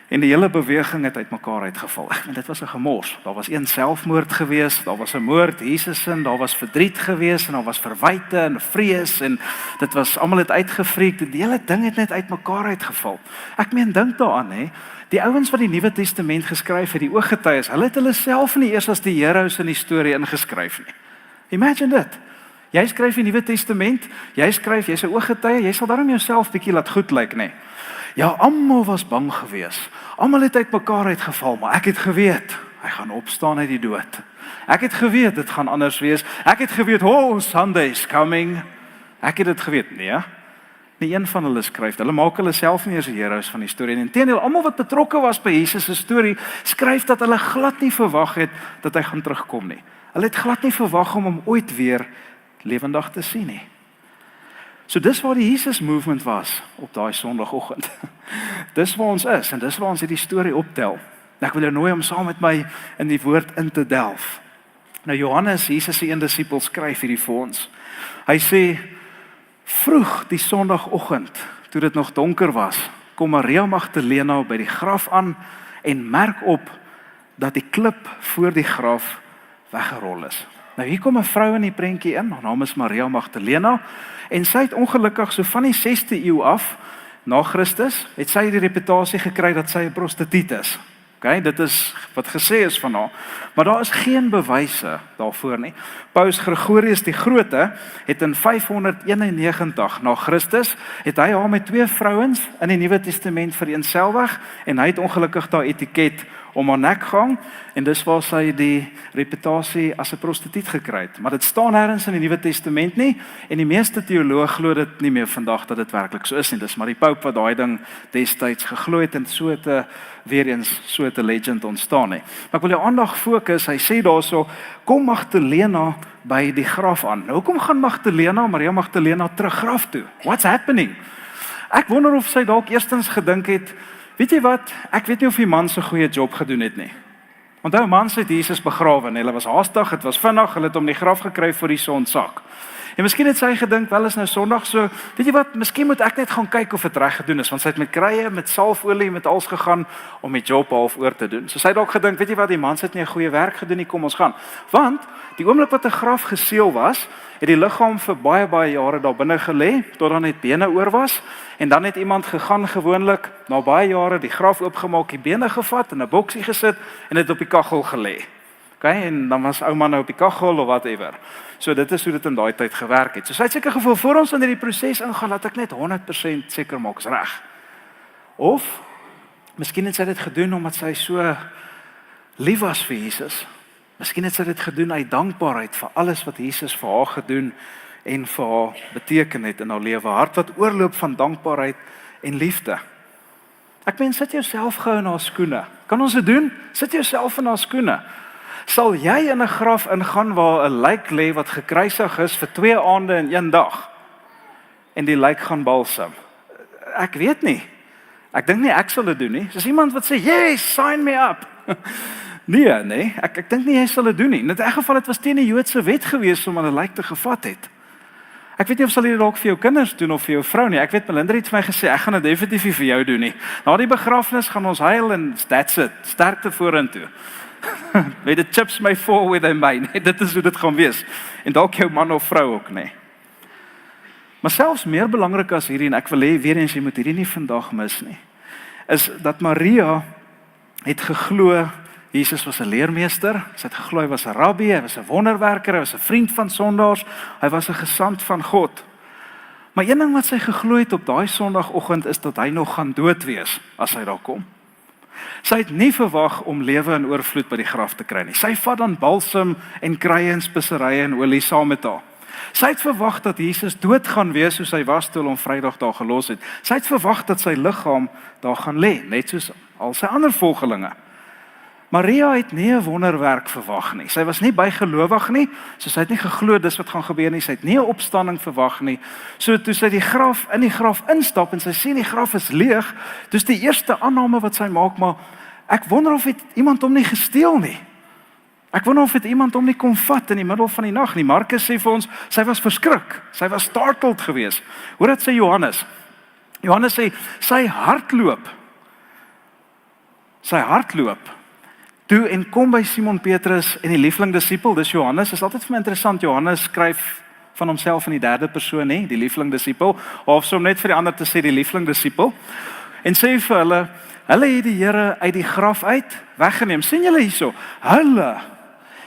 En die hele beweging het uitmekaar uitgeval. En dit was 'n gemors. Daar was een selfmoord gewees, daar was 'n moord, Jesus in, daar was verdriet gewees en daar was verwyte en vrees en dit was almal het uitgefreek. Die hele ding het net uitmekaar uitgeval. Ek meen dink daaraan hè. Die ouens wat die Nuwe Testament geskryf het, die ooggetuies, hulle het hulle self nie eers as die heroes in die storie ingeskryf nie. Imagine dit. Jy skryf die Nuwe Testament, jy's 'n ooggetuie, jy sal daarom jouself bietjie laat goed lyk, nê. Ja, almal was bang geweest. Almal het uitmekaar uitgeval, maar ek het geweet, hy gaan opstaan uit die dood. Ek het geweet dit gaan anders wees. Ek het geweet, oh, Sunday's coming. Ek het dit geweet, nee. Nie een van hulle skryf. Hulle maak hulle self nie eens die heroes van die storie nie. Inteendeel, almal wat betrokke was by Jesus se storie, skryf dat hulle glad nie verwag het dat hy gaan terugkom nie. Hulle het glad nie verwag om hom ooit weer lewendig te sien nie. So dis waar die Jesus movement was op daai Sondagoggend. Dis waar ons is en dis waar ons hierdie storie optel. Ek wil jou nooi om saam met my in die woord in te delf. Nou Johannes, Jesus se een disipel, skryf hierdie vir ons. Hy sê vroeg die Sondagoggend, toe dit nog donker was, kom Maria Magdalena by die graf aan en merk op dat die klip voor die graf weggerol is. Nou hier kom 'n vrou in die prentjie in, haar naam is Maria Magdalena en sy het ongelukkig so van die 6de eeu af na Christus het sy die reputasie gekry dat sy 'n prostituut is. Okay, dit is wat gesê is van haar, maar daar is geen bewyse daarvoor nie. Paus Gregorius die Grote het in 591 na Christus het hy haar met 2 vrouens in die Nuwe Testament vereenselwig en hy het ongelukkig daai etiket om haar nek gehang en dis waar sy die reputasie as 'n prostituut gekry het. Maar dit staan nêrens in die Nuwe Testament nie en die meeste teoloë glo dit nie meer vandag dat dit werklik so is nie. Dis maar die Pope wat daai ding destyds geglo het en so het weer eens so 'n legend ontstaan nie. Maar ek wil jou aandag fokus. Hy sê daarso kom Magdalena by die graf aan. Nou hoekom gaan Maria Magdalena terug graf toe? What's happening? Ek wonder of sy dalk eerstens gedink het, weet jy wat, ek weet nie of die man so 'n goeie job gedoen het nie. Onthou, mans het Jesus begrawe en hulle was haastig, dit was vinnig, hulle het hom die graf gekry voor die son sak. En miskien het sy gedink, wel is nou Sondag, so weet jy wat, miskien moet ek net gaan kyk of dit reg gedoen is, want sy het met krye, met salfolie, met alles gegaan om die job half oor te doen. So sy het dalk gedink, weet jy wat, die mans het nie 'n goeie werk gedoen nie, kom ons gaan. Want die oomblik wat 'n graf geseël was, het die liggaam vir baie jare daar binne gelê tot dan net bene oor was en dan het iemand gegaan gewoonlik na baie jare die graf oopgemaak, die bene gevat in 'n boksie gesit en dit op die kaggel gelê. Okay, en dan was ouma nou op die kaggel of whatever. So dit is hoe dit in daai tyd gewerk het. So sy het seker gevoel voor ons in hierdie proses ingaan, laat ek net 100% seker maak is reg. Of miskien het sy dit gedoen omdat sy so lief was vir Jesus. Miskien het sy dit gedoen uit dankbaarheid vir alles wat Jesus vir haar gedoen en vir haar beteken het in haar lewe. Hart wat oorloop van dankbaarheid en liefde. Ek meen, sit jouself gou in haar skoene. Kan ons dit doen? Sit jouself in haar skoene. Sal jy in 'n graf ingaan waar 'n lijk lê wat gekruisig is vir 2 aande en 1 dag en die lijk gaan balsam? Ek weet nie. Ek dink nie ek sal dit doen nie. Dis iemand wat sê, "Yes, sign me up." Nee, ek dink nie jy sal dit doen nie. In 'n geval het was teen die Joodse wet gewees om 'n lijk te gevat het. Ek weet nie of sal jy dit dalk vir jou kinders doen of vir jou vrou nie. Ek weet Melinda het vir my gesê, ek gaan dit definitief nie vir jou doen nie. Na die begrafnis gaan ons huil en that's it. Sterkte vorentoe. Weet die chips may fall where they may. Nee, dit is hoe dit gaan wees. En dalk jou man of vrou ook, nee. Maar selfs meer belangrik as hierdie, en ek wil hê weer eens jy moet hierdie nie vandag mis nie, is dat Maria het geglo Jesus was 'n leermeester, sy het geglo hy was 'n rabbi, hy was 'n wonderwerker, hy was 'n vriend van sondaars, hy was 'n gesant van God. Maar een ding wat sy geglo het op daai Sondagoggend is dat hy nog gaan dood wees as hy daar kom. Sy het nie verwag om lewe in oorvloed by die graf te kry nie. Sy vat dan balsam en krye en speserye en olie saam met haar. Sy het verwag dat Jesus dood gaan wees soos hy was toe hulle hom Vrydag daar gelos het. Sy het verwag dat sy liggaam daar gaan lê, net soos al sy ander volgelinge. Maria het nie 'n wonderwerk verwag nie. Sy was nie bygelowig nie, so sy het nie geglo dis wat gaan gebeur nie. Sy het nie 'n opstanding verwag nie. So toe sy in die graf instap en sy sien die graf is leeg, dis die eerste aanname wat sy maak, maar ek wonder of het iemand hom nie gesteel nie. Ek wonder of het iemand hom nie kom vat in die middel van die nag nie. Markus sê vir ons, sy was verskrik. Sy was startled geweest. Hoor dit sê Johannes. Johannes sê, sy hardloop. Sy hardloop. Toe en kom by Simon Petrus en die liefling disipel, dis Johannes. Is altyd vir my interessant, Johannes skryf van homself in die derde persoon, nie, die liefling disipel, of so om net vir die ander te sê die liefling disipel. En sê vir hulle het die Here uit die graf uit weggeneem. Sien julle hierso? Hulle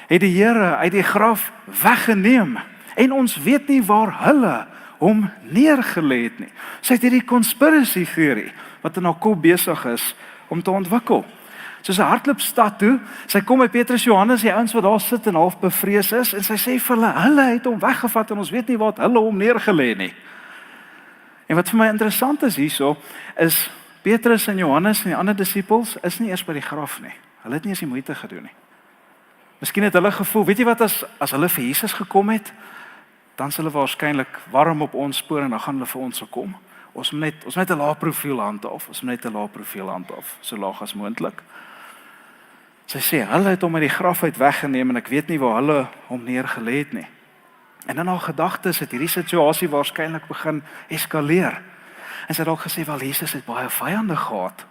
het die Here uit die graf weggeneem. En ons weet nie waar hulle hom neergelê het nie. Sy het hierdie conspiracy theory wat in haar kop besig is om te ontwikkel. So sy hardloop stad toe, sy kom by Petrus, Johannes, die ouens wat daar sit en half bevrees is, en sy sê vir hulle het hom weggevat en ons weet nie waar hulle hom neergelê nie. En wat vir my interessant is hierso, is Petrus en Johannes en die ander disippels is nie eers by die graf nie. Hulle het nie eens die moeite gedoen nie. Miskien het hulle gevoel, weet jy wat, as hulle vir Jesus gekom het, dan is hulle waarskynlik warm op ons spoor en dan gaan hulle vir ons kom. Ons moet net 'n lae profiel handhaaf, so laag as moontlik. Sy sê, hulle het hom uit die graf uit weggeneem en ek weet nie waar hulle hom neergelê het nie. En in haar gedagtes het hierdie situasie waarskynlik begin eskaleer. En sy het dalk gesê, wel, Jesus het baie vyande gehad.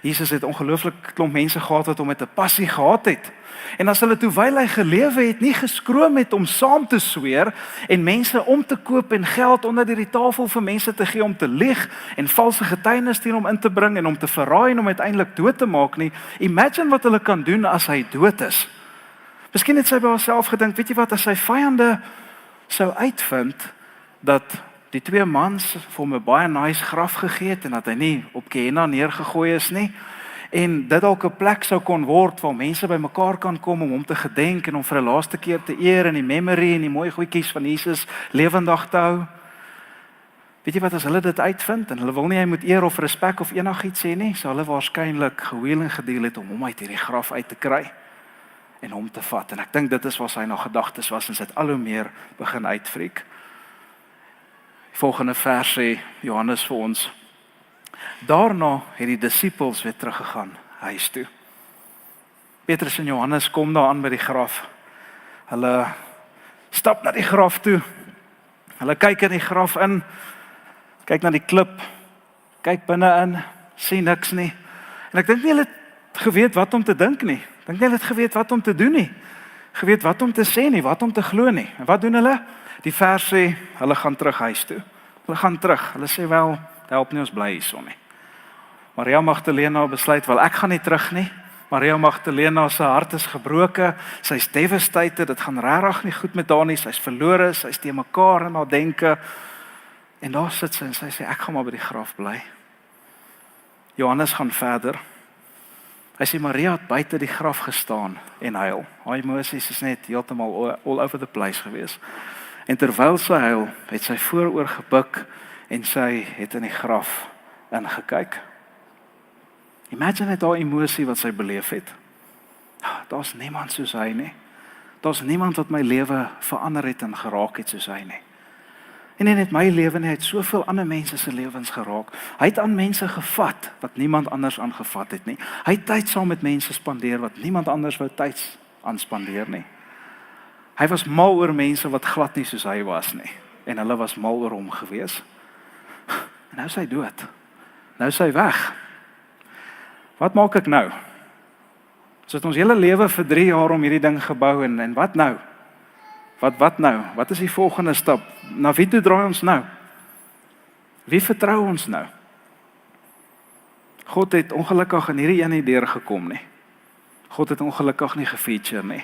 Jesus het ongelooflik klomp mense gehad wat hom met 'n passie gehad het. En as hulle terwyl hy gelewe het, nie geskroom het om saam te sweer en mense om te koop en geld onder die tafel vir mense te gee om te lieg en valse getuienis teen hom in te bring en om te verraai en om uiteindelik dood te maak nie, imagine wat hulle kan doen as hy dood is. Miskien het sy by haarself gedink, weet jy wat, as sy vyande sou uitvind dat die twee mans vir hom 'n baie nice graf gegee het en dat hy nie op Gehenna neergegooi is nie, en dit dalk 'n plek sou kon word waar mense bymekaar kan kom om hom te gedenk en om vir 'n laaste keer te eer en die memory en die mooi goedjies van Jesus lewendig te hou. Weet jy wat, as hulle dit uitvind en hulle wil nie hy moet eer of respek of enigiets sê nie, sal hulle waarskynlik geweel en gedeel het om hom uit hierdie graf uit te kry en hom te vat. En ek dink dit is waar sy na gedagtes was en sy het al hoe meer begin uitfriek. Volgende vers sê Johannes vir ons, daarna het die disippels weer teruggegaan huis toe. Petrus en Johannes kom daar aan by die graf. Hulle stap na die graf toe. Hulle kyk in die graf in, kyk na die klip, kyk binne-in, sien niks nie. En ek dink nie hulle het geweet wat om te dink nie. Ek dink nie hulle het geweet wat om te doen nie. Geweet wat om te sê nie, wat om te glo nie. En wat doen hulle? Die vers sê, hulle gaan terug huis toe. Hulle gaan terug. Hulle sê wel, help nie ons bly hierso nie. Maria Magdalena besluit, wel ek gaan nie terug nie. Maria Magdalena se hart is gebroke, sy's devastated, dit gaan regtig nie goed met haar nie, sy's verlore, sy's te mekaar in haar denke. En daar sit sy en sy sê, ek gaan maar by die graf bly. Johannes gaan verder. Hy sê, Maria het buite die graf gestaan en huil. Haar emosies is net heeltemal all over the place gewees. En terwyl sy huil, het sy vooroor gebuk en sy het in die graf ingekyk. Imagine net haar emosie wat sy beleef het. Daar's niemand soos hy nie. Daar's niemand wat my lewe verander het en geraak het soos hy nie. En nie net my lewe nie, hy het soveel ander mense se lewens geraak. Hy het aan mense gevat wat niemand anders aangevat het nie. Hy het tyd saam met mense spandeer wat niemand anders wou tyd aan spandeer nie. Hy was mal oor mense wat glad nie soos hy was nie. En hulle was mal oor hom gewees. En nou is hy dood. Nou is hy weg. Wat maak ek nou? So het ons hele lewe vir 3 jaar om hierdie ding gebou en wat nou? Wat nou? Wat is die volgende stap? Na wie toe draai ons nou? Wie vertrou ons nou? God het ongelukkig in hierdie ene deur gekom nie. God het ongelukkig nie gefeature nie.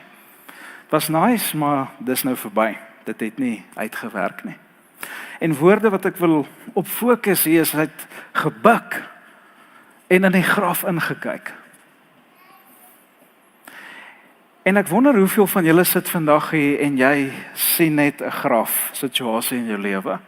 Het was nice, maar dis nou verby. Dit het nie uitgewerk nie. En woorde wat ek wil op fokus hier is, hy het gebuk en in die graf ingekyk. En ek wonder hoeveel van julle sit vandag hier en jy sien net 'n graf situasie in jou lewe.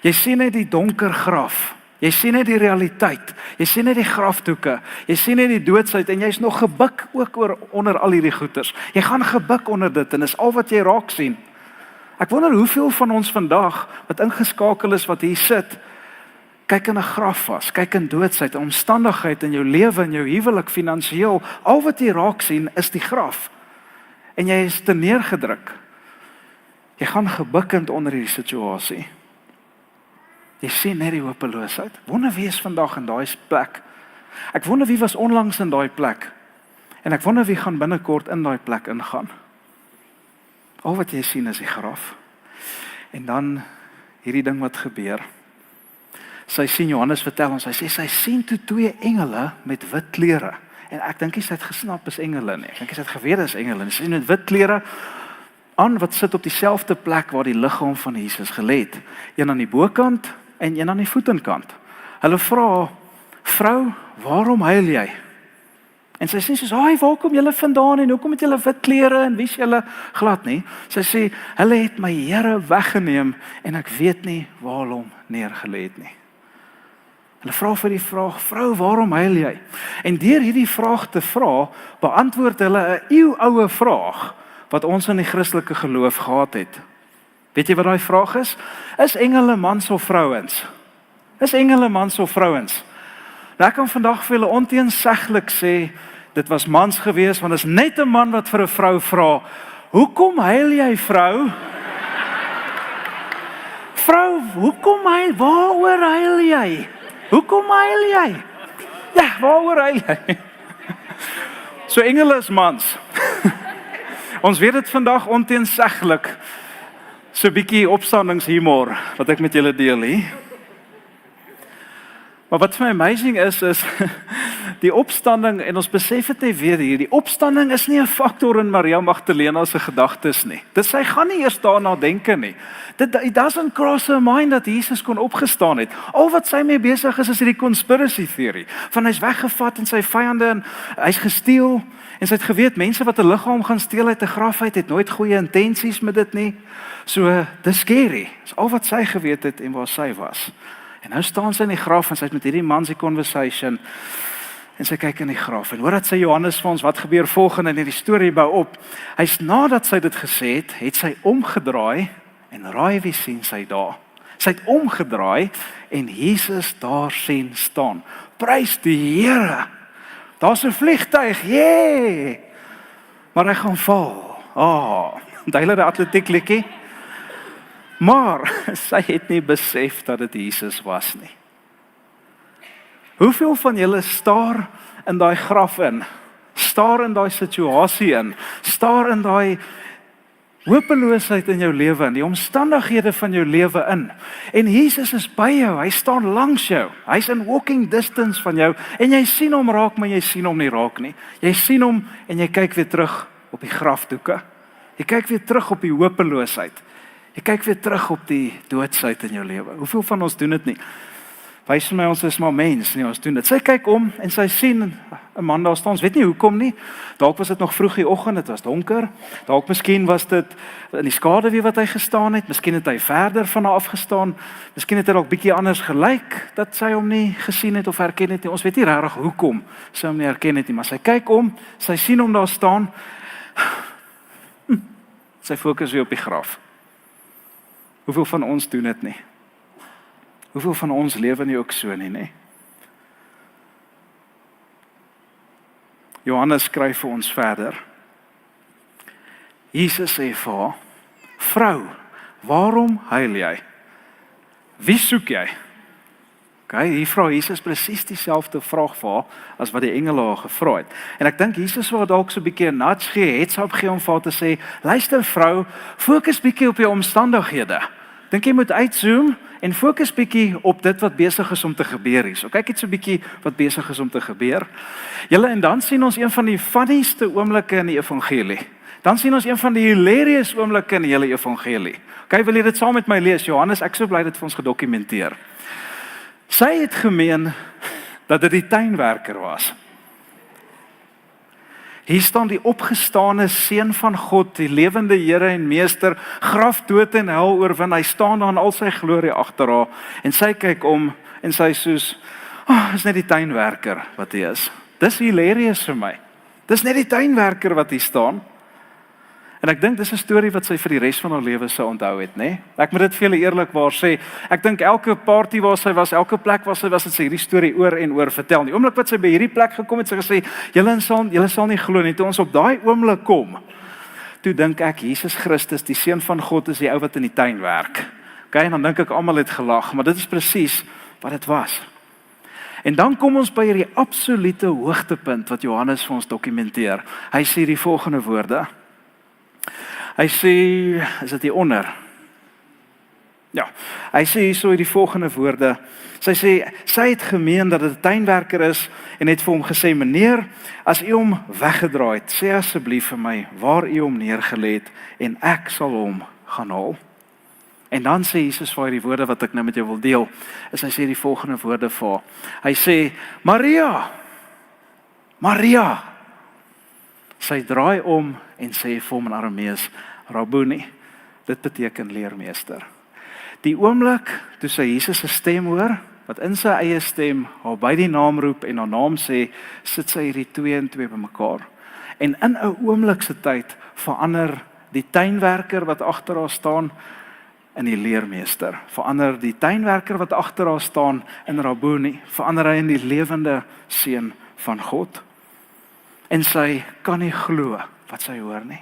Jy sien net die donker graf. Jy sien net die realiteit. Jy sien net die grafdoeke. Jy sien net die doodsheid en jy's nog gebuk ook onder al hierdie goeters. Jy gaan gebuk onder dit en dis al wat jy raak sien. Ek wonder hoeveel van ons vandag wat ingeskakel is wat hier sit, kyk in 'n graf vas, kyk in doodsheid, 'n omstandigheid in jou lewe, in jou huwelik, finansiëel, al wat jy raak sien is die graf. En jy is te neergedruk. Jy gaan gebukkend onder hierdie situasie. Jy sien net die hopeloosheid. Wonder wie is vandag in daai plek. Ek wonder wie was onlangs in daai plek. En ek wonder wie gaan binnekort in daai plek ingaan. Al wat jy sien is die graf. En dan hierdie ding wat gebeur. Sy sien Johannes vertel ons, hy sê sy sien toe 2 engele met wit klere. En ek dink sy het gesnap is engele nie. Ek dink sy het geweet is engele. Sy sien met wit klere aan wat sit op dieselfde plek waar die liggaam van Jesus gelê het. Een aan die bokant en een aan die voetenkant. Hulle vra, vrou, waarom huil jy? En sy sê soos, "Haai, waar kom julle vandaan en hoekom het julle wit klere en wie is julle?" Glad nie. Sy sê, "Hulle het my Here weggeneem en ek weet nie waar hulle hom neergelê het nie." Hulle vra vir die vraag, "Vrou, waarom huil jy?" En deur hierdie vraag te vra, beantwoord hulle 'n eeuoue vraag wat ons in die Christelike geloof gehad het. Weet jy wat daai vraag is? Is engele mans of vrouens? Is engele mans of vrouens? Nou ek kan vandag vir julle onteenseglik sê, dit was mans gewees, want is net 'n man wat vir 'n vrou vra, "Hoekom huil jy, vrou?" "Vrou, hoekom huil? Waaroor huil jy? Hoekom huil jy?" "Ja, waaroor huil jy?" So engele is mans. Ons weet dit vandag onteenseglik. So 'n bietjie opstandingshumor wat ek met julle deel hier. Maar wat vir my amazing is die opstanding, en ons besef dit net weer hier, die opstanding is nie 'n faktor in Maria Magdalena se gedagtes nie. Sy gaan nie eers daarna denke nie. It doesn't cross her mind dat Jesus kon opgestaan het. Al wat sy mee besig is hierdie conspiracy theory, van hy's weggevat en sy vyande en hy's gesteel, en sy het geweet, mense wat 'n liggaam gaan steel uit 'n graf uit, het nooit goeie intensies met dit nie. So, dis scary. Dis al wat sy geweet het en waar sy was. En nou staan sy in die graf en sy het met hierdie man se conversation en sy kyk in die graf. En hoor dat sy Johannes vir ons wat gebeur volgende in hierdie storie bou op. Hy's nadat sy dit gesê het sy omgedraai en raai wie sien sy daar? Sy het omgedraai en Jesus daar sien staan. Prys die Here. Daar's 'n vliegtuig. Yeah! Maar hy gaan val. Duidelike atletiek liedjie. Maar sy het nie besef dat dit Jesus was nie. Hoeveel van julle staar in daai graf in? Staar in daai situasie in? Staar in daai hopeloosheid in jou lewe in, die omstandighede van jou lewe in. En Jesus is by jou, hy staan langs jou. Hy's in walking distance van jou en jy sien hom raak, maar jy sien hom nie raak nie. Jy sien hom en jy kyk weer terug op die grafdoeke. Jy kyk weer terug op die hopeloosheid. Jy kyk weer terug op die doodsheid in jou lewe. Hoeveel van ons doen dit nie? Wys vir my, ons is maar mens, nie, ons doen dit. Sy kyk om en sy sien 'n man daar staan. Ons weet nie hoekom nie. Dalk was dit nog vroeg die oggend, dit was donker. Dalk miskien was dit in die skaduwee wat hy gestaan het. Miskien het hy verder van haar afgestaan. Miskien het hy dalk bietjie anders gelyk dat sy hom nie gesien het of herken het nie. Ons weet nie regtig hoekom sy hom nie herken het nie, maar sy kyk om, sy sien hom daar staan. Sy fokus weer op die graf. Hoeveel van ons doen dit nie? Hoeveel van ons lewe nie ook so nie? Johannes skryf vir ons verder. Jesus sê vir haar, vrou, waarom huil jy? Wie soek jy? Okay, hier vra Jesus presies dieselfde vraag vir haar as wat die engele haar gevra het. En ek dink Jesus wou dalk so 'n bietjie 'n nudge gee, heads-up gee om vir haar te sê, luister vrou, fokus bietjie op jou omstandighede. Dink jy moet uitzoom en fokus bietjie op dit wat besig is om te gebeur hier. So kyk net so bietjie wat besig is om te gebeur. Julle, en dan sien ons een van die funnieste oomblikke in die evangelie. Dan sien ons een van die hilarious oomblikke in die hele evangelie. Okay, wil jy dit saam met my lees? Johannes, ek so bly dit vir ons gedokumenteer. Sy het gemeen dat dit die tuinwerker was. Hier staan die opgestane Seun van God, die lewende Here en Meester, graf, dood en hel oorwin. Hy staan daar in al sy glorie agter haar en sy kyk om en sy soos, is net die tuinwerker wat hy is. Dis hilarious vir my. Dis net die tuinwerker wat hier staan. En ek dink dis 'n storie wat sy vir die res van haar lewe sou onthou het, né? Ek moet dit vir julle eerlikwaar sê. Ek dink elke party waar sy was, elke plek waar sy was, het sy hierdie storie oor en oor vertel. Die oomblik wat sy by hierdie plek gekom het, sy gesê, julle sal nie glo nie. Toe ons op daai oomblik kom, toe dink ek Jesus Christus, die Seun van God, is die ou wat in die tuin werk. Okay, en dan dink ek almal het gelag, maar dit is presies wat dit was. En dan kom ons by hierdie absolute hoogtepunt wat Johannes vir ons dokumenteer. Hy sê die volgende woorde. Hy sê, is dit hieronder? Ja, hy sê hierso die volgende woorde. Sy sê, sy het gemeen dat dit 'n tuinwerker is en het vir hom gesê, meneer, as u hom weggedraai het, sê asseblief vir my waar u hom neergelê het en ek sal hom gaan haal. En dan sê Jesus vir die woorde wat ek nou met jou wil deel, is hy sê die volgende woorde vir haar. Hy sê, Maria, Maria. Sy draai om en sê vir hom in Aramees, Rabboni, dit beteken leermeester. Die oomblik toe sy Jesus se stem hoor, wat in sy eie stem haar by die naam roep en haar naam sê, sit sy hierdie twee en twee bymekaar. En in 'n oomblik se tyd verander die tuinwerker wat agter haar staan in die leermeester. Verander die tuinwerker wat agter haar staan in Rabboni, verander hy in die lewende Seun van God. En sy kan nie glo wat sy hoor nie.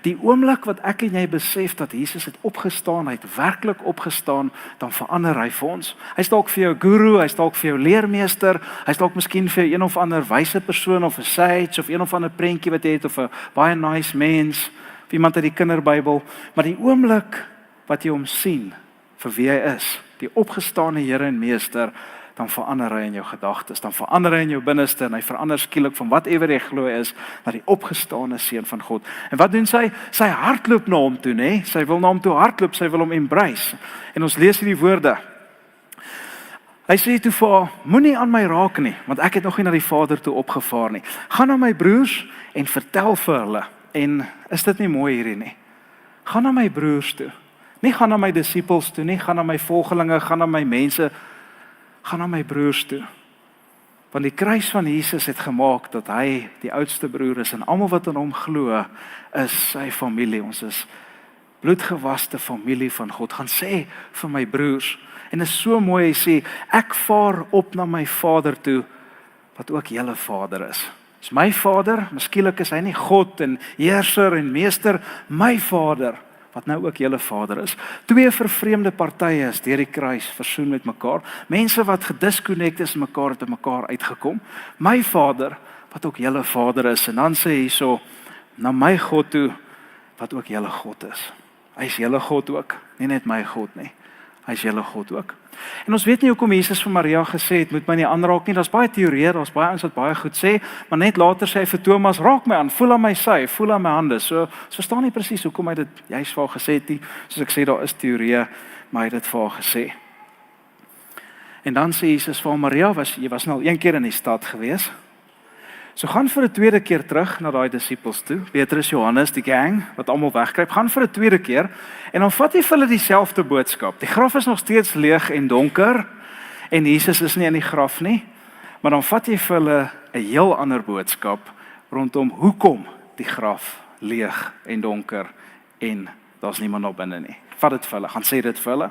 Die oomblik wat ek en jy besef dat Jesus het opgestaan, hy het werklik opgestaan, dan verander hy vir ons. Hy is dalk vir jou guru, hy is dalk vir jou leermeester, hy is dalk miskien vir een of ander wyse persoon of 'n sage of een of ander prentjie wat jy het of 'n baie nice mens of iemand uit die kinderbybel, maar die oomblik wat jy hom sien vir wie hy is, die opgestane Here en Meester, dan verander hy in jou gedagtes, dan verander hy in jou binneste en hy verander skielik van whatever jy glo is na die opgestane Seun van God. En wat doen sy? Sy hardloop na hom toe, né? Sy wil na hom toe hardloop, sy wil hom embrace. En ons lees hierdie woorde. Hy sê toe vir haar, moenie aan my raak nie, want ek het nog nie na die Vader toe opgevaar nie. Gaan na my broers en vertel vir hulle. En is dit nie mooi hierdie nie? Gaan na my broers toe. Nie gaan na my disippels toe nie, gaan na my volgelinge, gaan na my mense, gaan na my broers toe. Want die kruis van Jesus het gemaak dat hy die oudste broer is en almal wat in hom glo is sy familie. Ons is bloedgewaste familie van God. Gaan sê vir my broers. En is so mooi, hy sê, ek vaar op na my Vader toe, wat ook julle Vader is. Is my Vader, miskielik is hy nie God en Heerser en Meester, my Vader, wat nou ook julle Vader is. Twee vervreemde partye is deur die kruis versoen met mekaar. Mense wat gedisconnect is mekaar het mekaar uitgekom. My Vader, wat ook julle Vader is. En dan sê hy so, na my God toe, wat ook julle God is. Hy is julle God ook, nie net my God nie. Hy is julle God ook. En ons weet nie hoekom Jesus vir Maria gesê het, moet my nie aanraak nie. Daar's baie teorieë, daar's baie ouens wat baie goed sê, maar net later sê hy vir Thomas, raak my aan, voel aan my sy, voel aan my hande. So verstaan nie presies hoekom hy dit juist vir haar gesê het nie. Soos ek sê, daar is teorieë, maar hy het dit vir haar gesê. En dan sê Jesus vir Maria, jy was nou al een keer in die stad gewees. So gaan vir 'n tweede keer terug na daai disippels toe, Petrus, Johannes, die gang, wat almal wegkruip, gaan vir 'n tweede keer, en dan vat hy vir hulle dieselfde boodskap. Die graf is nog steeds leeg en donker, en Jesus is nie in die graf nie, maar dan vat hy vir hulle 'n heel ander boodskap, rondom hoekom die graf leeg en donker, en daar's niemand daar binne nie. Vat dit vir hulle, gaan sê dit vir hulle.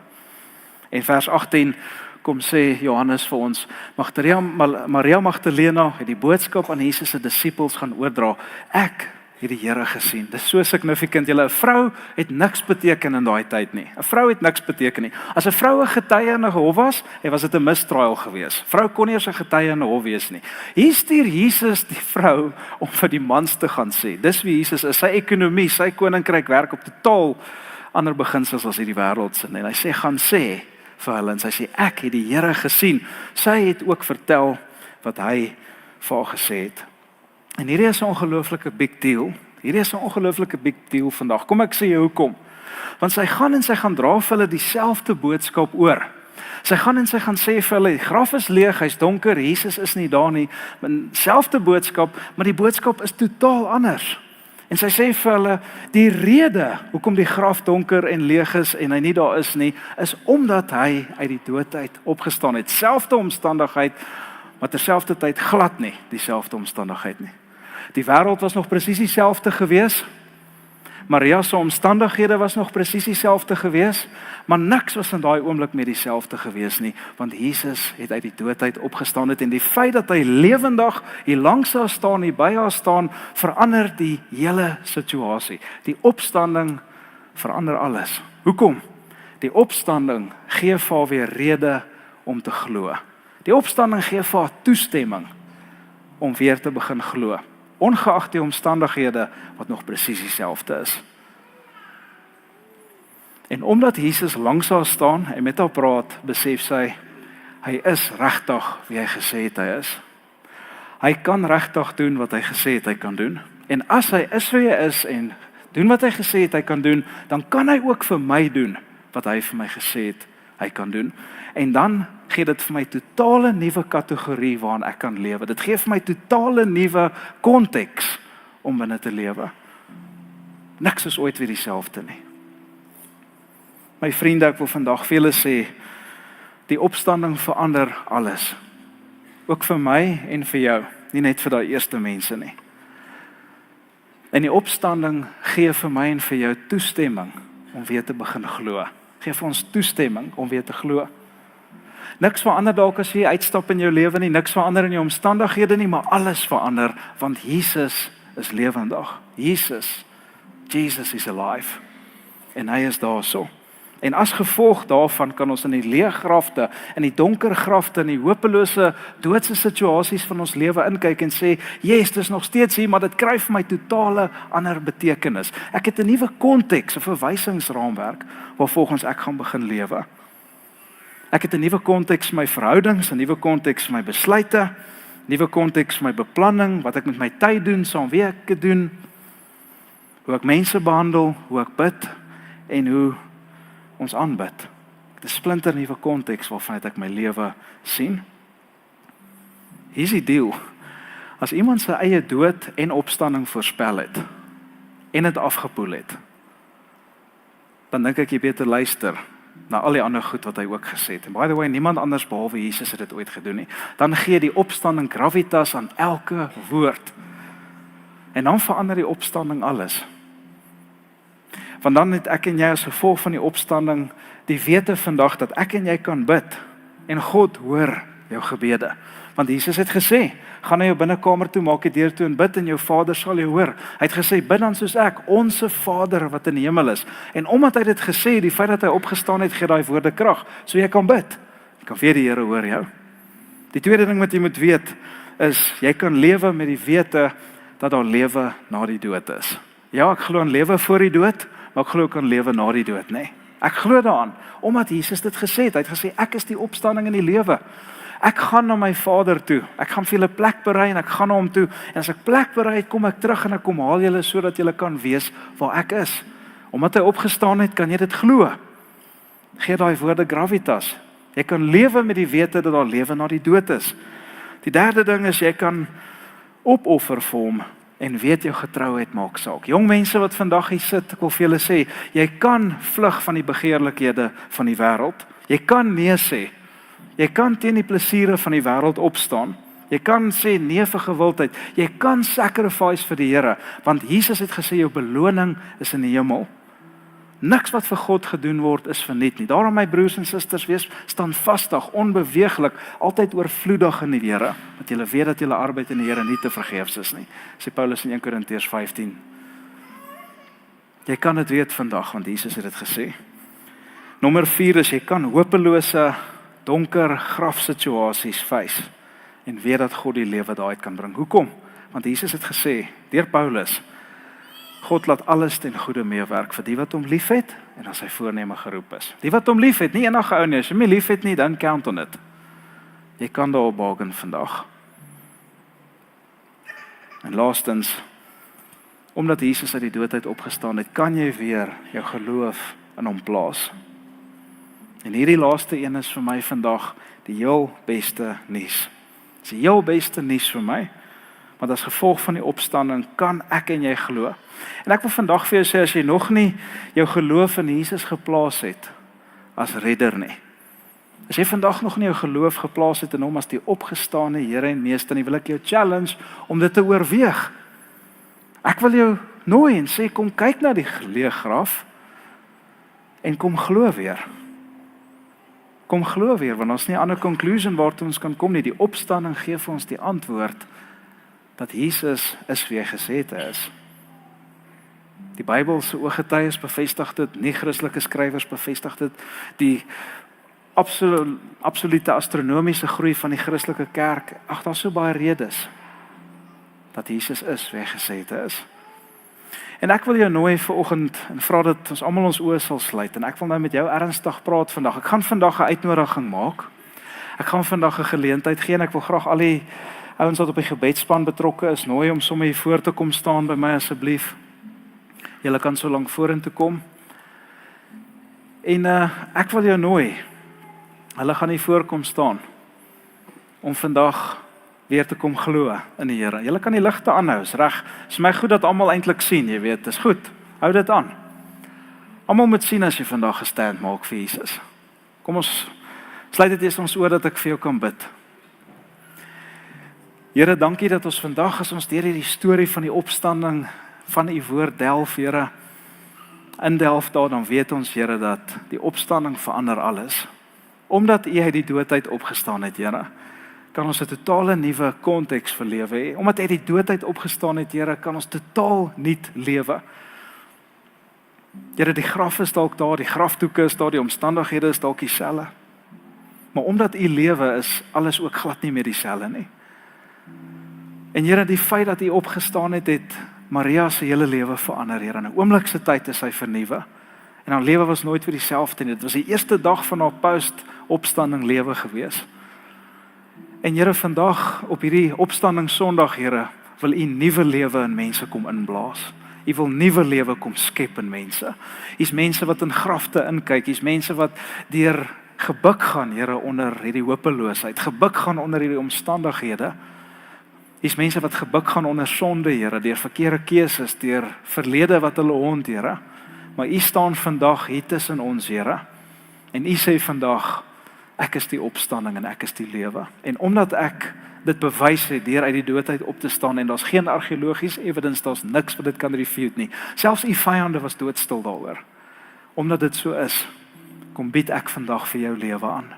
En vers 18, kom sê Johannes vir ons, Maria Magdalena het die boodskap aan Jesus se disippels gaan oordra. Ek het die Here gesien. Dis so significant. 'n vrou het niks beteken in daai tyd nie. 'n Vrou het niks beteken nie. As 'n vrou 'n getuie in 'n hof was dit 'n mistrial gewees. Vrou kon nie eens 'n getuie in 'n hof wees nie. Hier stuur Jesus die vrou om vir die mans te gaan sê. Dis wie Jesus is. Sy ekonomie, sy koninkryk werk op totaal ander beginsels as hierdie wêreld se. En hy sê gaan sê vir hulle, en sy sê, ek het die Here gesien. Sy het ook vertel wat hy vir haar gesê het. En hierdie is 'n ongelooflike big deal. Hierdie is 'n ongelooflike big deal vandag. Kom ek sê jou hoekom. Want sy gaan dra vir hulle dieselfde boodskap oor. Sy gaan sê vir hulle, die graf is leeg, hy's donker, Jesus is nie daar nie. Selfde boodskap, maar die boodskap is totaal anders. En sy sê vir hulle, die rede hoekom die graf donker en leeg is en hy nie daar is nie, is omdat hy uit die dood uit opgestaan het. Selfde omstandigheid, maar terselfdertyd glad nie dieselfde omstandigheid nie. Die wêreld was nog presies dieselfde gewees. Maria se omstandighede was nog presies dieselfde gewees, maar niks was in daai oomblik meer dieselfde gewees nie, want Jesus het uit die dood uit opgestaan het en die feit dat hy lewendig hier langs haar staan, hier by haar staan, verander die hele situasie. Die opstanding verander alles. Hoekom? Die opstanding gee vir haar weer rede om te glo. Die opstanding gee vir haar toestemming om weer te begin glo, ongeag die omstandighede wat nog presies dieselfde is. En omdat Jesus langs haar staan en met haar praat, besef sy, hy is regtig wie hy gesê het hy is. Hy kan regtig doen wat hy gesê het hy kan doen. En as hy is wie hy is en doen wat hy gesê het hy kan doen, dan kan hy ook vir my doen wat hy vir my gesê het hy kan doen. En dan gee dit vir my totale nuwe kategorie waarin ek kan lewe. Dit gee vir my totale nuwe konteks om binne te lewe. Niks is ooit weer dieselfde nie. My vriende, ek wil vandag vir julle sê, die opstanding verander alles. Ook vir my en vir jou, nie net vir daai eerste mense nie. En die opstanding gee vir my en vir jou toestemming om weer te begin glo. Gee vir ons toestemming om weer te glo. Niks verander dalk as jy uitstap in jou lewe nie, niks verander in jou omstandighede nie, maar alles verander, want Jesus is lewendig. Jesus is alive. En hy is daar so. En as gevolg daarvan kan ons in die leë grafte, in die donker grafte, in die hopelose doodse situasies van ons lewe inkyk en sê, yes, dit is nog steeds hier, maar dit kry vir my totale ander betekenis. Ek het 'n nuwe konteks, 'n verwysingsraamwerk, waarvolgens ek gaan begin lewe. Ek het 'n nuwe konteks vir my verhoudings, 'n nuwe konteks vir my besluite, 'n nuwe konteks vir my beplanning, wat ek met my tyd doen, saam wie ek dit doen, hoe ek mense behandel, hoe ek bid en hoe ons aanbid. Dit is 'n splinter nuwe konteks waarvan ek my lewe sien. Hier is die deal. As iemand sy eie dood en opstanding voorspel het en dit afgepoel het, dan dink ek jy beter luister na al die ander goed wat hy ook gesê het. En by the way, niemand anders behalwe Jesus het dit ooit gedoen nie. Dan gee die opstanding gravitas aan elke woord. En dan verander die opstanding alles. Want dan het ek en jy as gevolg van die opstanding die wete vandag dat ek en jy kan bid en God hoor jou gebede. Want Jesus het gesê, gaan na jou binnekamer toe, maak die deur toe en bid en jou Vader sal jou hoor. Hy het gesê, bid dan soos ek, onse Vader wat in die hemel is. En omdat hy dit gesê, die feit dat hy opgestaan het, gee daai woorde krag, so jy kan bid. Jy kan weet die Here hoor jou. Die tweede ding wat jy moet weet, is jy kan lewe met die wete dat daar lewe na die dood is. Ja, ek glo in lewe voor die dood, maar ek glo ook in lewe na die dood, nee. Ek glo daaraan, omdat Jesus dit gesê het. Hy het gesê, ek is die opstanding en die lewe. Ek gaan na my Vader toe. Ek gaan vir julle plek berei en ek gaan na hom toe. En as ek plek berei het, kom ek terug en ek kom haal julle sodat julle kan weet waar ek is. Omdat hy opgestaan het, kan jy dit glo. Gee daai woorde gravitas. Jy kan lewe met die wete dat daar lewe na die dood is. Die derde ding is jy kan opoffer vir hom en weet jou getrouheid maak saak. Jong mense wat vandag hier sit, ek wil vir julle sê, jy kan vlug van die begeerlikhede van die wêreld. Jy kan nee sê. Jy kan teen die plesiere van die wêreld opstaan. Jy kan sê nee vir gewildheid. Jy kan sacrifice vir die Here, want Jesus het gesê jou beloning is in die hemel. Niks wat vir God gedoen word is verniet nie. Daarom my broers en susters, wees standvastig, onbeweeglik, altyd oorvloedig in die Here, want julle weet dat julle arbeid in die Here nie te vergeefs is nie. Sê Paulus in 1 Korintiërs 15. Jy kan dit weet vandag, want Jesus het dit gesê. Nommer 4 is jy kan hopelose donker grafsituasies face en weet dat God die lewe daaruit kan bring. Hoekom? Want Jesus het gesê, deur Paulus, God laat alles ten goeie meewerk vir die wat hom liefhet en as sy voorneme geroep is. Die wat hom liefhet, nie enige ou nie, as jy hom liefhet nie, dan count on it. Jy kan daarop bargain vandag. En laastens, omdat Jesus uit die dood uit opgestaan het, kan jy weer jou geloof in hom plaas. En hierdie laaste een is vir my vandag die heel beste nuus. Dis die heel beste nuus vir my, want as gevolg van die opstanding kan ek en jy glo. En ek wil vandag vir jou sê, as jy nog nie jou geloof in Jesus geplaas het as redder nie, as jy vandag nog nie jou geloof geplaas het in hom as die opgestane Here en Meester nie, wil ek jou challenge om dit te oorweeg. Ek wil jou nooi en sê, kom kyk na die leë graf en kom glo weer. Kom glo weer, want ons is nie 'n ander conclusion waartoe ons kan kom nie. Die opstanding gee vir ons die antwoord dat Jesus is wie hy gesê het hy is. Die Bybel se ooggetuies bevestig dit, nie Christelike skrywers bevestig dit, die absolute astronomiese groei van die Christelike kerk, daar's so baie redes dat Jesus is wie hy gesê het hy is. En ek wil jou nooi vanoggend en vra dat ons almal ons oë sal sluit en ek wil nou met jou ernstig praat vandag. Ek gaan vandag 'n uitnodiging maak. Ek gaan vandag 'n geleentheid gee en ek wil graag al die ouens wat op die gebedsspan betrokke is nooi om sommer hier voor te kom staan by my asseblief. Julle kan so lank vorentoe kom. En ek wil jou nooi. Hulle gaan hier voorkom staan om vandag weer te kom glo in die Here. Julle kan die ligte aanhou, is reg. Is my goed dat almal eintlik sien, jy weet, dis goed. Hou dit aan. Almal moet sien as jy vandag 'n stand maak vir Jesus. Kom ons sluit dit eers ons oor dat ek vir jou kan bid. Here, dankie dat ons vandag as ons deur hierdie storie van die opstanding van u woord delf, Here, indelf daar, dan weet ons, Here, dat die opstanding verander alles. Omdat u uit die dood uit opgestaan het, Here, kan ons 'n totale nuwe konteks vir lewe hê. Omdat uit die dood uit opgestaan het, Here, kan ons totaal nuut lewe. Here, die graf is dalk daar, die grafdoeke is daar, die omstandighede is dalk dieselfde. Maar omdat u lewe is alles ook glad nie meer dieselfde nie. En Here, die feit dat u opgestaan het, het Maria se hele lewe verander, Here. In 'n oomblik se tyd is sy vernuwe. En haar lewe was nooit weer dieselfde nie. Dit was die eerste dag van haar post-opstanding lewe gewees. En Here, vandag op hierdie opstanding Sondag, Here, wil u nuwe lewe in mense kom inblaas. U wil nuwe lewe kom skep in mense. Hier's mense wat in grafte inkyk, hier's mense wat deur gebuk gaan, Here, onder hierdie hopeloosheid, gebuk gaan onder hierdie omstandighede. Hier's mense wat gebuk gaan onder sonde, Here, deur verkeerde keuses, deur verlede wat hulle hond, Here. Maar u staan vandag hier tussen ons, Here. En u sê vandag, ek is die opstanding en ek is die lewe. En omdat ek dit bewys het deur uit die dood uit op te staan en daar's geen argeologiese evidence, daar's niks wat dit kan refute nie. Selfs u vyande was doodstil daaroor. Omdat dit so is, kom bied ek vandag vir jou lewe aan.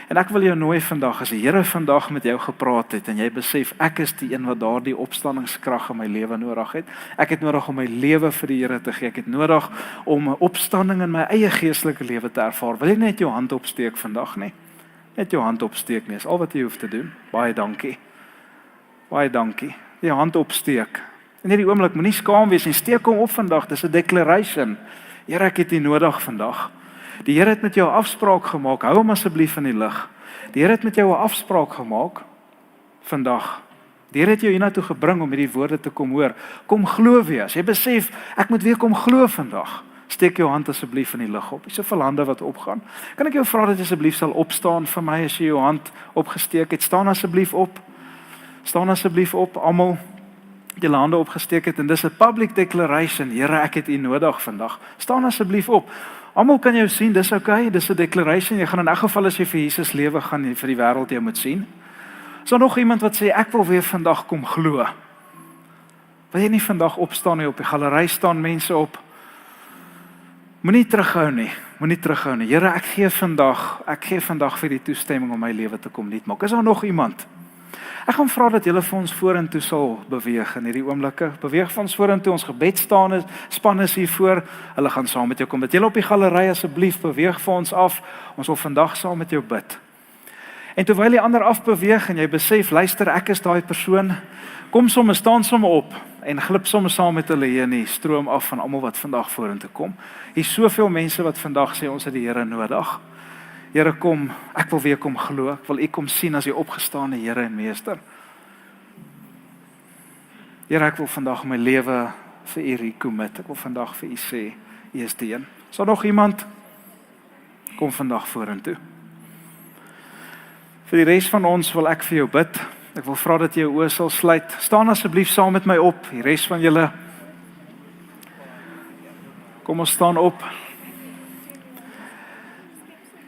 En ek wil jou nooi vandag, as die Here vandag met jou gepraat het en jy besef, ek is die een wat daardie opstandingskrag in my lewe nodig het. Ek het nodig om my lewe vir die Here te gee. Ek het nodig om 'n opstanding in my eie geestelike lewe te ervaar. Wil jy net jou hand opsteek vandag nie? Net jou hand opsteek nie, is al wat jy hoef te doen. Baie dankie. Baie dankie. Jou hand opsteek. In hierdie oomblik moenie skaam wees nie. Steek hom op vandag. Dis 'n declaration. Here, ek het U nodig vandag. Die Here het met jou 'n afspraak gemaak. Hou hom asseblief in die lig. Die Here het met jou 'n afspraak gemaak vandag. Die Here het jou hiernatoe gebring om hierdie woorde te kom hoor. Kom glo weer. As jy besef, ek moet weer kom glo vandag. Steek jou hand asseblief in die lug op. Dis soveel hande wat opgaan. Kan ek jou vra dat jy asseblief sal opstaan vir my as jy jou hand opgesteek het? Staan asseblief op. Staan asseblief op, almal. Julle hande opgesteek het en dis 'n public declaration. Here, ek het U nodig vandag. Staan asseblief op. Almal kan jou sien, dis okay, dis 'n declaration. Jy gaan in elk geval as jy vir Jesus lewe gaan vir die wêreld jou moet sien. Is daar nog iemand wat sê ek wil weer vandag kom glo? Wil jy nie vandag opstaan nie? Op die galery staan mense op. Moenie terughou nie. Moenie terughou nie. Here, ek gee vandag vir die toestemming om my lewe te kom nuut maak. Is daar nog iemand? Ek gaan vra dat julle vir ons vorentoe sal beweeg in hierdie oomblikke. Beweeg van ons vorentoe, ons gebedspan is hier voor. Hulle gaan saam met jou kom. Dat julle op die galery asseblief beweeg vir ons af. Ons wil vandag saam met jou bid. En terwyl die ander afbeweeg en jy besef, luister, ek is daai persoon, kom sommer, staan sommer op en glip sommer saam met hulle hier in die stroom af van almal wat vandag vorentoe kom. Hier's soveel mense wat vandag sê ons het die Here nodig. Here, kom, ek wil weer kom glo, ek wil U kom sien as die opgestane Here en Meester. Here, ek wil vandag my lewe vir U recommit. Ek wil vandag vir U sê, U is die een. Is daar nog iemand? kom vandag vorentoe. Vir die res van ons wil ek vir jou bid. Ek wil vra dat jy jou oë sal sluit. Staan asseblief saam met my op, die res van julle. Kom ons staan op.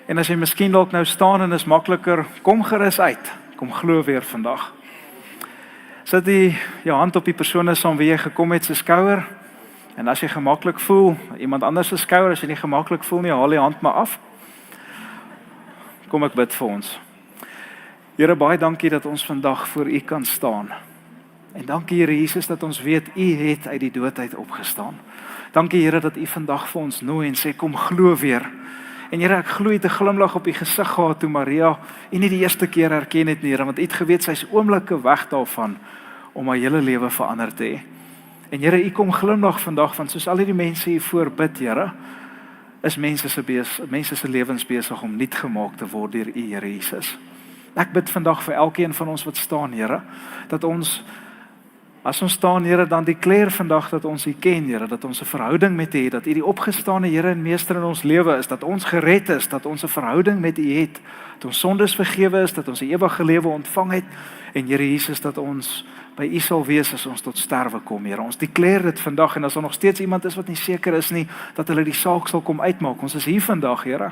En as jy miskien dalk nou staan en is makliker, kom gerus uit. Kom glo weer vandag. Sit jou hand op die persone saam wie jy gekom het se skouer. En as jy gemaklik voel, iemand anders se skouer, as jy nie gemaklik voel nie, haal die hand maar af. Kom ek bid vir ons. Here, baie dankie dat ons vandag voor U kan staan. En dankie Here Jesus dat ons weet U het uit die dood uit opgestaan. Dankie Here dat U vandag vir ons nooi en sê kom glo weer. En Here, ek glo U het 'n glimlag op U gesig gehad toe Maria U nie die eerste keer herken het nie, Here, want U het geweet sy's oomblikke weg daarvan om haar hele lewe verander te hê. En Here, U kom glimlag vandag van soos al die mense hier voor bid, Here, is mense se lewens besig om nuut gemaak te word deur U, Here Jesus. Ek bid vandag vir elkeen van ons wat staan, Here, dat ons, as ons staan, Here, dan declare vandag dat ons U ken, Here, dat ons 'n verhouding met U het, dat U die opgestane Here en Meester in ons lewe is, dat ons gered is, dat ons 'n verhouding met U het, dat ons sondes vergewe is, dat ons die ewige lewe ontvang het, en Here Jesus, dat ons by U sal wees as ons tot sterwe kom, Here. Ons declare dit vandag, en as daar nog steeds iemand is wat nie seker is nie, dat hulle die saak sal kom uitmaak. Ons is hier vandag, Here.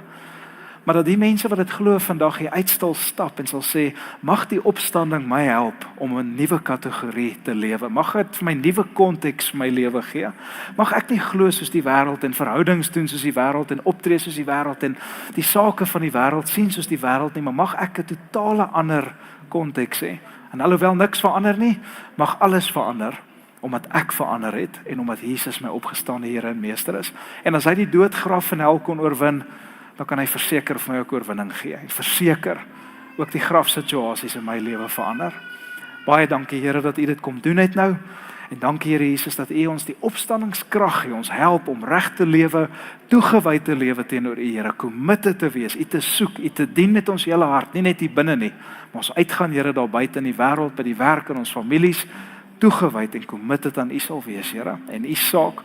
Maar dat die mense wat dit glo vandag hier uitstal stap en sal sê, mag die opstanding my help om 'n nuwe kategorie te lewe. Mag dit vir my nuwe konteks my lewe gee. Mag ek nie glo soos die wêreld en verhoudings doen soos die wêreld en optree soos die wêreld en die sake van die wêreld sien soos die wêreld nie, maar mag ek 'n totale ander konteks hê. En alhoewel niks verander nie, mag alles verander, omdat ek verander het en omdat Jesus my opgestane Here en Meester is. En as hy die dood, graf en hel kon oorwin, dan kan hy verseker vir my ook oorwinning gee. Hy verseker ook die grafsituasies in my lewe verander. Baie dankie Here dat U dit kom doen het nou. En dankie Here Jesus dat U ons die opstandingskrag gee, ons help om reg te lewe, toegewy te lewe teenoor U Here, committed te wees, U te soek, U te dien met ons hele hart, nie net hier binne nie, maar ons uitgaan Here daar buite in die wêreld, by die werk in ons families, toegewy en committed aan U sal wees Here, en U saak.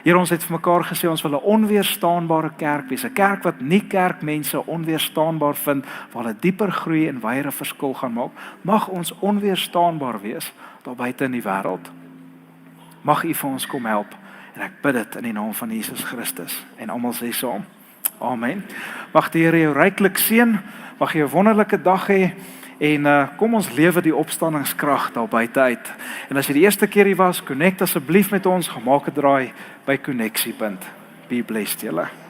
Here, ons het vir mekaar gesê, ons wil 'n onweerstaanbare kerk wees, 'n kerk wat nie kerkmense onweerstaanbaar vind, waar hulle dieper groei en wyeer verskil gaan maak. Mag ons onweerstaanbaar wees, daar buite in die wêreld. Mag U vir ons kom help, en ek bid dit in die naam van Jesus Christus, en almal sê saam, amen. Mag die Here jou ryklik seën, mag jy 'n wonderlike dag hê, en kom ons lewe die opstandingskrag daar buite uit. En as jy die eerste keer hier was, connect asseblief met ons, gemaak 'n draai by Connexiepunt. Be blessed julle.